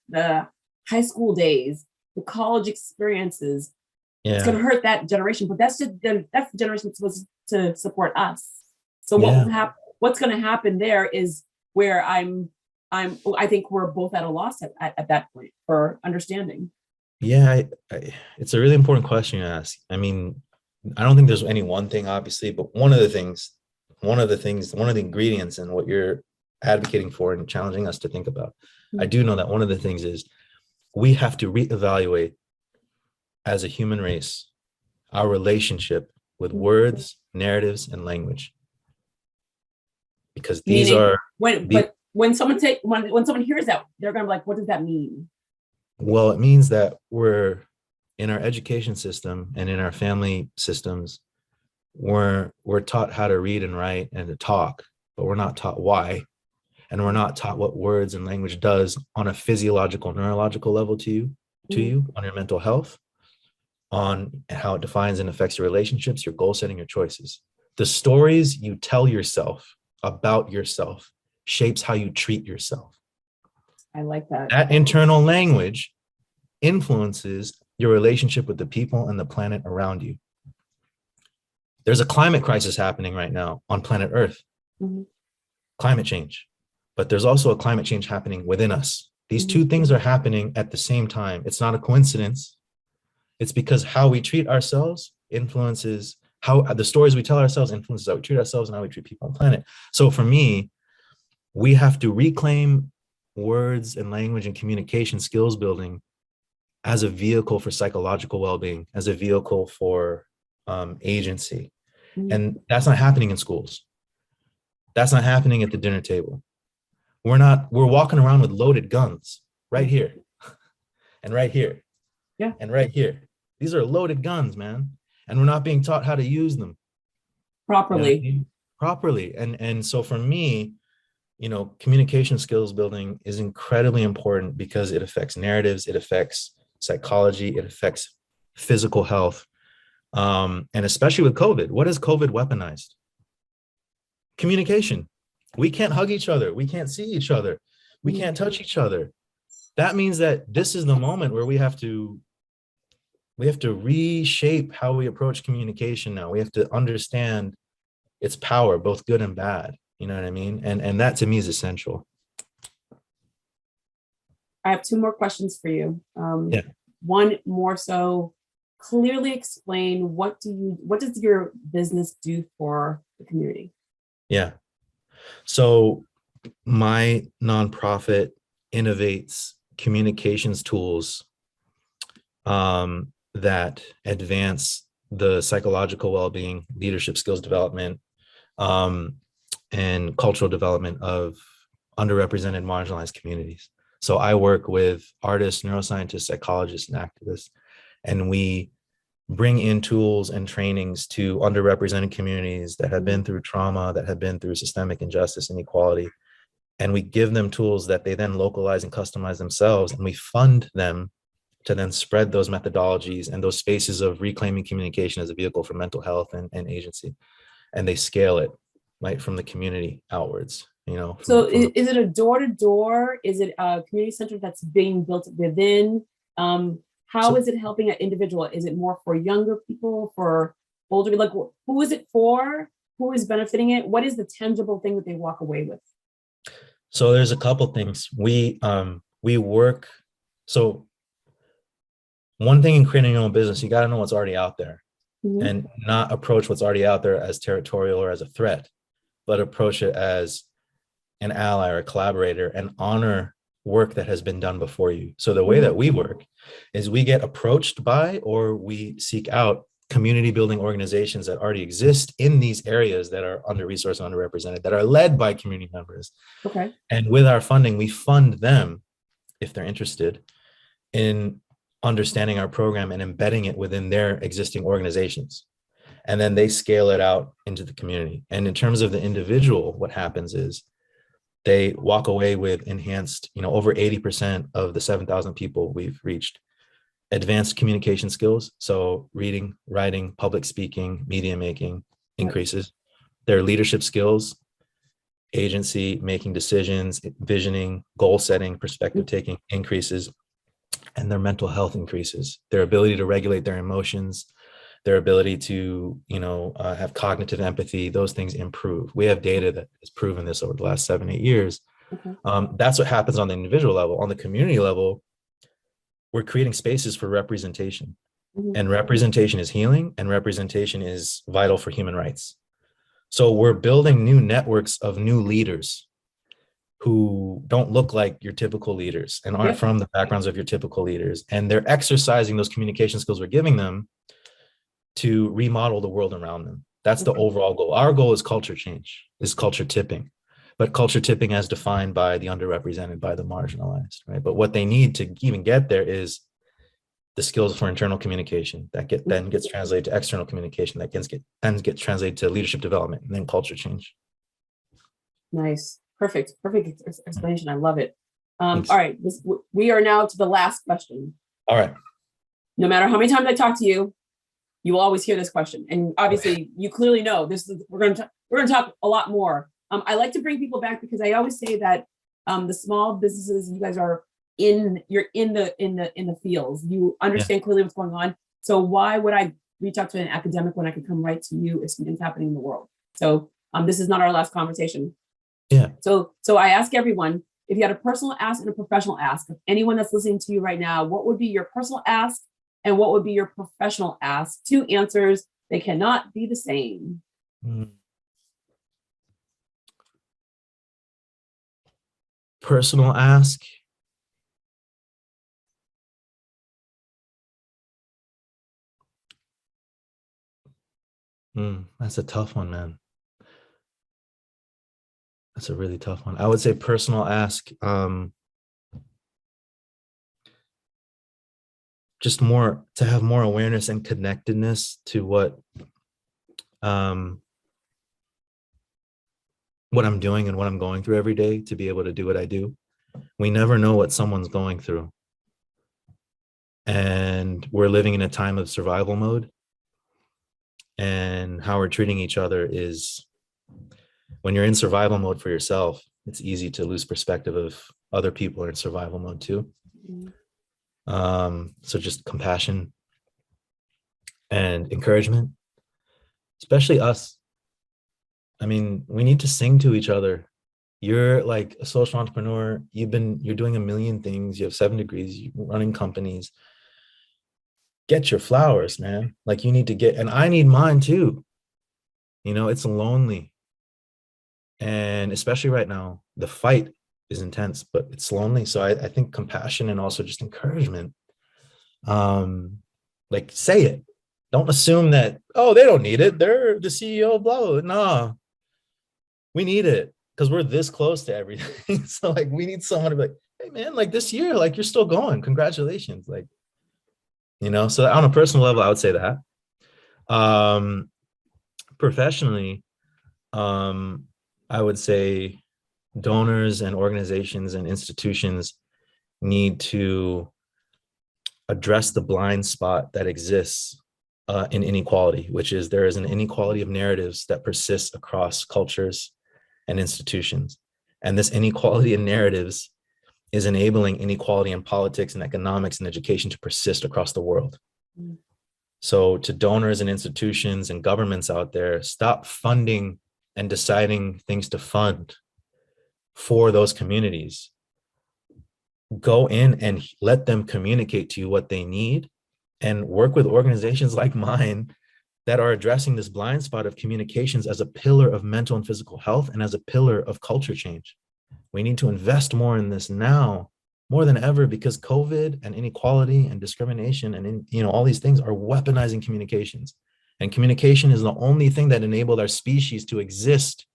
S3: the high school days, the college experiences, It's
S4: Yeah.
S3: going to hurt that generation, but that's the generation that's supposed to support us. So
S4: Yeah.
S3: what's going to happen there is where I think we're both at a loss at that point for understanding.
S4: Yeah, it's a really important question to ask. I mean, I don't think there's any one thing, obviously, but one of the ingredients in what you're advocating for and challenging us to think about, I do know that one of the things is we have to reevaluate as a human race our relationship with words, narratives, and language. Because these
S3: Meaning,
S4: are
S3: when someone hears that, they're gonna be like, what does that mean?
S4: well, it means that we're in our education system and in our family systems, we're taught how to read and write and to talk, but we're not taught why. And we're not taught what words and language does on a physiological, neurological level to you, on your mental health, on how it defines and affects your relationships, your goal setting, your choices. The stories you tell yourself about yourself shapes how you treat yourself.
S3: I like that.
S4: That internal language influences your relationship with the people and the planet around you. There's a climate crisis happening right now on planet Earth, climate change, but there's also a climate change happening within us. These two things are happening at the same time. It's not a coincidence. It's because how we treat ourselves influences how the stories we tell ourselves influences how we treat ourselves and how we treat people on the planet. So for me, we have to reclaim words and language and communication skills building as a vehicle for psychological well-being, as a vehicle for agency. And that's not happening in schools. That's not happening at the dinner table. We're walking around with loaded guns right here and right here.
S3: Yeah.
S4: And right here. These are loaded guns, man. And we're not being taught how to use them
S3: properly.
S4: You know what I mean? Properly. And so for me, communication skills building is incredibly important because it affects narratives, it affects psychology, it affects physical health. And especially with COVID, what has COVID weaponized? Communication. We can't hug each other. We can't see each other. We can't touch each other. That means that this is the moment where we have to reshape how we approach communication now. We have to understand its power, both good and bad. You know what I mean? And that to me is essential.
S3: I have two more questions for you.
S4: Yeah.
S3: One more so, clearly explain what does your business do for the community?
S4: Yeah. So my nonprofit innovates communications tools that advance the psychological well-being, leadership skills development, and cultural development of underrepresented, marginalized communities. So I work with artists, neuroscientists, psychologists, and activists, and we bring in tools and trainings to underrepresented communities that have been through trauma, that have been through systemic injustice, inequality. And we give them tools that they then localize and customize themselves. And we fund them to then spread those methodologies and those spaces of reclaiming communication as a vehicle for mental health and agency. And they scale it right from the community outwards, So
S3: is it a door-to-door? Is it a community center that's being built within? How is it helping an individual? Is it more for younger people, for older? Like, who is it for? Who is benefiting it? What is the tangible thing that they walk away with?
S4: So there's a couple things. We work. So one thing in creating your own business, you got to know what's already out there and not approach what's already out there as territorial or as a threat, but approach it as an ally or a collaborator and honor work that has been done before you. So the way that we work is we get approached by or we seek out community building organizations that already exist in these areas that are under-resourced and underrepresented, that are led by community members.
S3: Okay.
S4: And with our funding, we fund them, if they're interested, in understanding our program and embedding it within their existing organizations. And then they scale it out into the community. And in terms of the individual, what happens is they walk away with enhanced, over 80% of the 7,000 people we've reached, advanced communication skills. So reading, writing, public speaking, media making increases. Their leadership skills, agency, making decisions, visioning, goal setting, perspective taking increases. and their mental health increases. Their ability to regulate their emotions, their ability to, have cognitive empathy, those things improve. We have data that has proven this over the last 7-8 years. That's what happens on the individual level. On the community level, we're creating spaces for representation. And representation is healing, and representation is vital for human rights. So we're building new networks of new leaders who don't look like your typical leaders and aren't from the backgrounds of your typical leaders. And they're exercising those communication skills we're giving them to remodel the world around them. That's the overall goal. Our goal is culture change, is culture tipping. But culture tipping as defined by the underrepresented, by the marginalized, right? But what they need to even get there is the skills for internal communication that then gets translated to external communication that then gets translated to leadership development and then culture change.
S3: Nice. Perfect explanation. I love it. All right, we are now to the last question.
S4: All right.
S3: No matter how many times I talk to you, you will always hear this question. And obviously you clearly know this is, we're going to talk a lot more. I like to bring people back because I always say that the small businesses, you guys are you're in the fields. You understand clearly what's going on. So why would I reach out to an academic when I could come right to you if something's happening in the world? So this is not our last conversation.
S4: Yeah.
S3: So I ask everyone, if you had a personal ask and a professional ask, of anyone that's listening to you right now, what would be your personal ask and what would be your professional ask? 2 answers. They cannot be the same.
S4: Personal ask. That's a tough one, man. That's a really tough one. I would say personal ask, just more to have more awareness and connectedness to what I'm doing and what I'm going through every day to be able to do what I do. We never know what someone's going through. And we're living in a time of survival mode. And how we're treating each other is, when you're in survival mode for yourself, it's easy to lose perspective of other people are in survival mode too. So just compassion and encouragement, especially us. I mean, we need to sing to each other. You're like a social entrepreneur. You're doing a million things. You have 7 degrees, you're running companies. Get your flowers, man. Like you need to get, and I need mine too. It's lonely. And especially right now, the fight is intense, but it's lonely. So I think compassion and also just encouragement. Like say it. Don't assume that, oh, they don't need it. They're the CEO, blah, blah. No, we need it because we're this close to everything. So like we need someone to be like, hey man, like this year, like you're still going. Congratulations. Like, so on a personal level, I would say that. Professionally, I would say donors and organizations and institutions need to address the blind spot that exists in inequality, which is there is an inequality of narratives that persists across cultures and institutions. And this inequality in narratives is enabling inequality in politics and economics and education to persist across the world. So to donors and institutions and governments out there, stop funding and deciding things to fund for those communities. Go in and let them communicate to you what they need and work with organizations like mine that are addressing this blind spot of communications as a pillar of mental and physical health and as a pillar of culture change. We need to invest more in this now, more than ever, because COVID and inequality and discrimination and all these things are weaponizing communications. And communication is the only thing that enabled our species to exist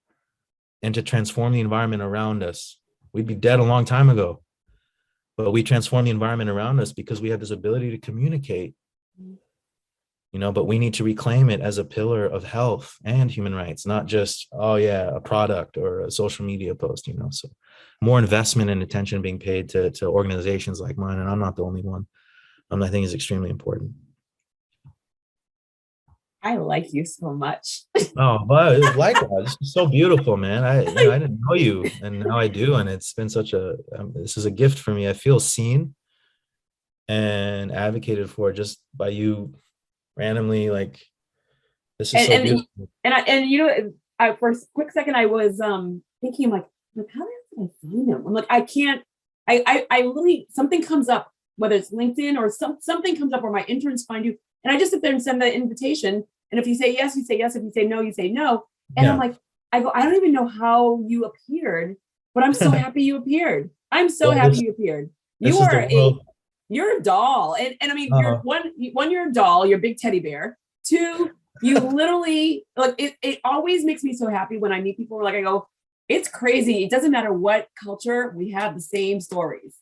S4: and to transform the environment around us. We'd be dead a long time ago, but we transform the environment around us because we have this ability to communicate. But we need to reclaim it as a pillar of health and human rights, not just, a product or a social media post, So more investment and attention being paid to organizations like mine, and I'm not the only one, I think is extremely important.
S3: I like you so much.
S4: Oh, but likewise, it's so beautiful, man. I didn't know you, and now I do, and it's been such this is a gift for me. I feel seen, and advocated for just by you randomly. Like, this is so
S3: And
S4: beautiful.
S3: and you know, for a quick second I was thinking like how did I find him? I'm like, I can't. I literally, something comes up, whether it's LinkedIn or something comes up where my interns find you, and I just sit there and send the invitation. And if you say yes, you say yes. If you say no, you say no. And I'm like, I don't even know how you appeared, but I'm so happy you appeared. I'm so happy you appeared. You're a doll. And I mean, you're one, you're a doll, you're a big teddy bear. Two, you literally, like, it always makes me so happy when I meet people where, like, I go, it's crazy. It doesn't matter what culture, we have the same stories.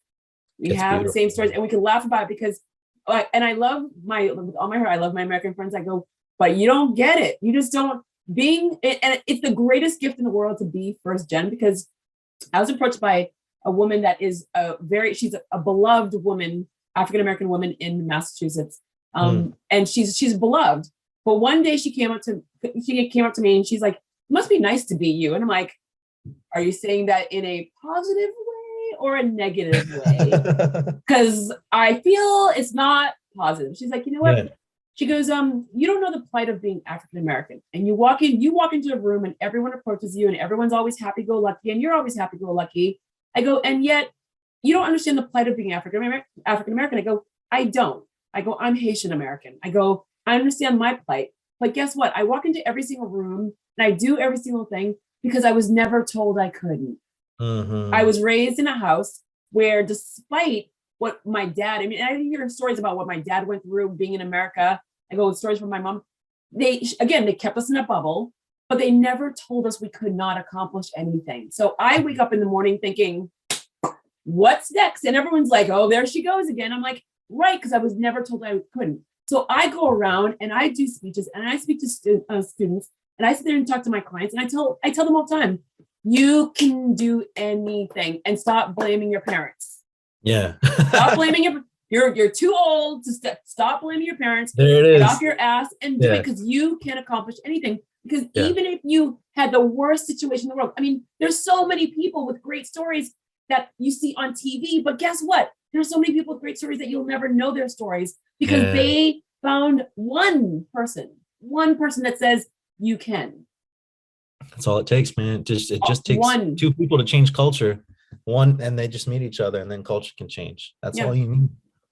S3: We have the same stories, and we can laugh about it because, and I love with all my heart, I love my American friends. I go, but you don't get it. You just don't. And it's the greatest gift in the world to be first gen, because I was approached by a woman that is she's a beloved woman, African-American woman in Massachusetts. And she's beloved. But one day she came up to me and she's like, it must be nice to be you. And I'm like, are you saying that in a positive way or a negative way? Because I feel it's not positive. She's like, you know what? Yeah. She goes, you don't know the plight of being African-American. And you walk into a room and everyone approaches you and everyone's always happy-go-lucky and you're always happy-go-lucky. I go, and yet you don't understand the plight of being African-American. I go, I don't. I go, I'm Haitian-American. I go, I understand my plight. But guess what? I walk into every single room and I do every single thing because I was never told I couldn't. Mm-hmm. I was raised in a house where, despite what my dad, I mean, I hear stories about what my dad went through being in America. I go with stories from my mom. They kept us in a bubble, but they never told us we could not accomplish anything. So I wake up in the morning thinking, what's next? And everyone's like, oh, there she goes again. I'm like, right, because I was never told I couldn't. So I go around and I do speeches and I speak to students and I sit there and talk to my clients and I tell them all the time, you can do anything and stop blaming your parents.
S4: Yeah.
S3: Stop blaming you're too old to stop blaming your parents.
S4: There it is.
S3: Get off your ass and do it, because you can accomplish anything. Because even if you had the worst situation in the world, I mean, there's so many people with great stories that you see on TV, but guess what? There's so many people with great stories that you'll never know their stories because they found one person that says you can.
S4: That's all it takes, man. It just takes two people to change culture. And they just meet each other, and then culture can change. That's all you need.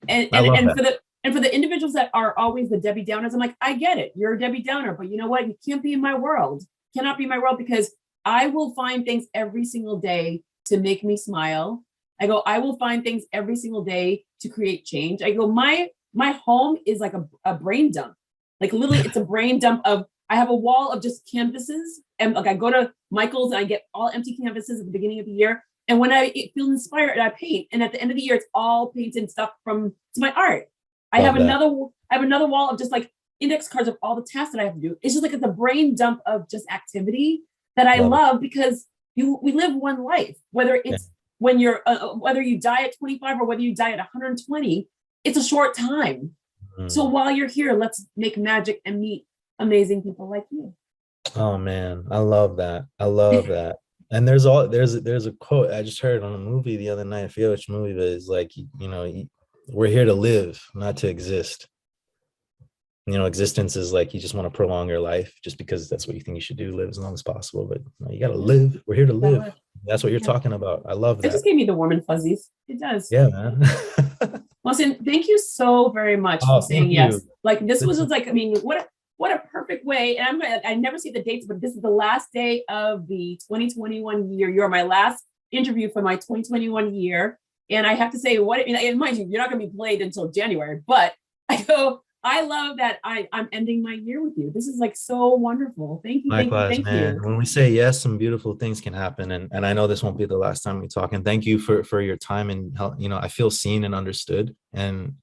S3: And for the individuals that are always the Debbie Downers, I'm like, I get it. You're a Debbie Downer, but you know what? You can't be in my world. Cannot be in my world, because I will find things every single day to make me smile. I go, I will find things every single day to create change. I go, my home is like a brain dump. Like, literally, it's a brain dump of, I have a wall of just canvases. And like, I go to Michael's and I get all empty canvases at the beginning of the year. And when I feel inspired, I paint. And at the end of the year, it's all painted stuff to my art. I have another wall of just like index cards of all the tasks that I have to do. It's just like it's a brain dump of just activity that I love, because we live one life, whether it's when you're, whether you die at 25 or whether you die at 120, it's a short time. So while you're here, let's make magic and meet amazing people like you.
S4: Oh man, I love that. I love that. And there's a quote I just heard on a movie the other night. I forget which movie, but it's like, we're here to live, not to exist. Existence is like, you just want to prolong your life just because that's what you think you should do, live as long as possible. But you got to live. We're here to live. That's what you're talking about. I love that.
S3: It just gave me the warm and fuzzies. It does.
S4: Yeah, man.
S3: Mohsin, thank you so very much for saying yes. Like, this was just like, I mean, what a perfect way. And I never see the dates, but this is the last day of the 2021 year. You're my last interview for my 2021 year. And I have to say, and mind you, you're not going to be played until January, but I love that I'm ending my year with you. This is like so wonderful. Thank you.
S4: Likewise,
S3: thank
S4: man.
S3: you.
S4: When we say yes, some beautiful things can happen. And I know this won't be the last time we talk. And thank you for your time. And I feel seen and understood. And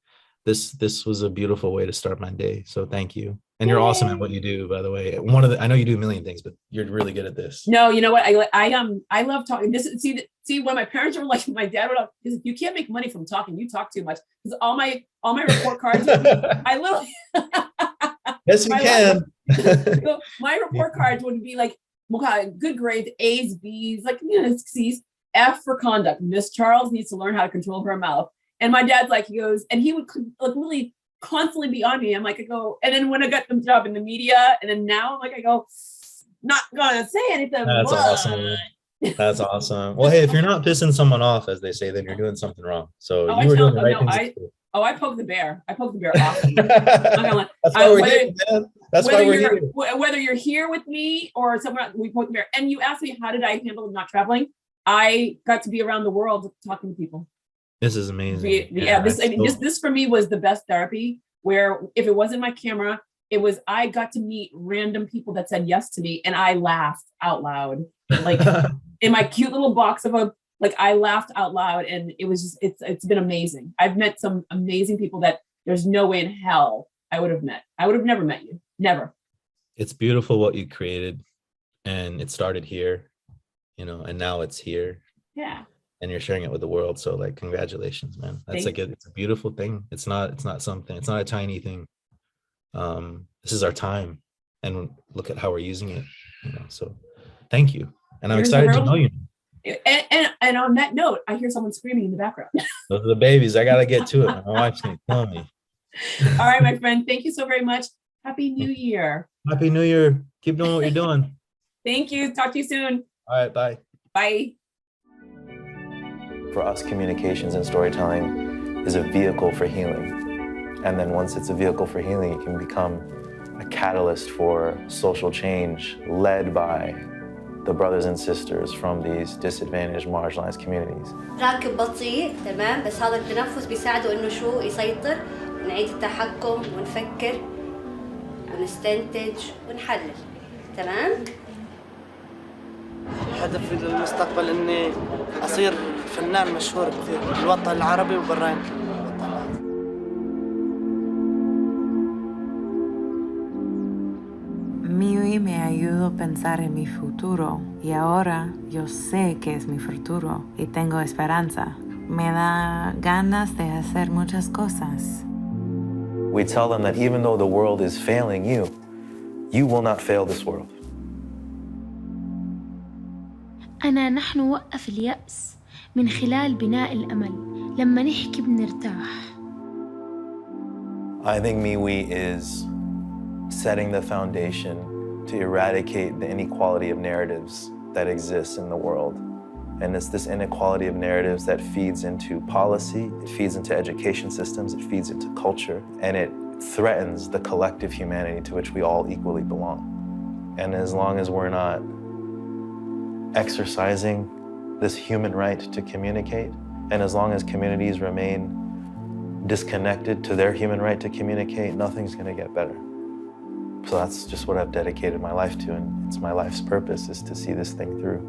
S4: this was a beautiful way to start my day. So thank you. And you're awesome at what you do, by the way. I know you do a million things, but you're really good at this.
S3: No, you know what? I love talking. See, when my parents were like, my dad would always, you can't make money from talking. You talk too much. Because all my report cards, I literally.
S4: Yes, you can.
S3: My report cards would be like, good grades, A's, B's, like, C's, F for conduct. Miss Charles needs to learn how to control her mouth. And my dad's like, he goes, and he would like really constantly be on me. I'm like, I go, and then when I got the job in the media, and then now I'm like, I go, not gonna say anything.
S4: That's awesome. That's awesome. Well, hey, if you're not pissing someone off, as they say, then you're doing something wrong. So you were doing the right things.
S3: I poke the bear. I poke the bear often.
S4: That's why we're here, man. That's why we're here.
S3: Whether you're here with me or somewhere, we poke the bear. And you asked me, how did I handle not traveling? I got to be around the world talking to people.
S4: This is amazing.
S3: This for me was the best therapy, where if it wasn't my camera, it was, I got to meet random people that said yes to me, and I laughed out loud. Like in my cute little box I laughed out loud, and it was just, it's been amazing. I've met some amazing people that there's no way in hell I would have met. I would have never met you. Never.
S4: It's beautiful what you created, and it started here, and now it's here.
S3: Yeah.
S4: And you're sharing it with the world. So like, congratulations, man. That's it's a beautiful thing. It's not a tiny thing. This is our time, and look at how we're using it, so thank you. And I'm excited to know you.
S3: And on that note, I hear someone screaming in the background.
S4: Those are the babies. I got to get to it. My wife's going to kill me.
S3: All right, my friend. Thank you so very much. Happy New Year.
S4: Happy New Year. Keep doing what you're doing.
S3: Thank you. Talk to you soon.
S4: All right. Bye.
S3: Bye.
S1: For us, communications and storytelling is a vehicle for healing. And then once it's a vehicle for healing, it can become a catalyst for social change led by the brothers and sisters from these disadvantaged, marginalized communities.
S6: راكب بطيء تمام، بس هذا التنفس بيساعده انه شو يسيطر، نعيد التحكم ونفكر ونستنتج ونحلل. تمام؟
S7: هدفي للمستقبل اني اصير فنان مشهور كثير بالوطن العربي وبرين.
S8: Miwi me ayudó a pensar en mi futuro y ahora yo sé que es mi futuro y tengo esperanza. Me da ganas de hacer muchas cosas.
S1: We tell them that even though the world is failing you, you will not fail this world.
S2: نحن نوقف اليأس من خلال بناء الأمل. لما نحكي بنرتاح.
S1: I think Miwi is setting the foundation to eradicate the inequality of narratives that exists in the world. And it's this inequality of narratives that feeds into policy, it feeds into education systems, it feeds into culture, and it threatens the collective humanity to which we all equally belong. And as long as we're not exercising this human right to communicate, and as long as communities remain disconnected to their human right to communicate, nothing's gonna get better. So that's just what I've dedicated my life to, and it's my life's purpose, is to see this thing through.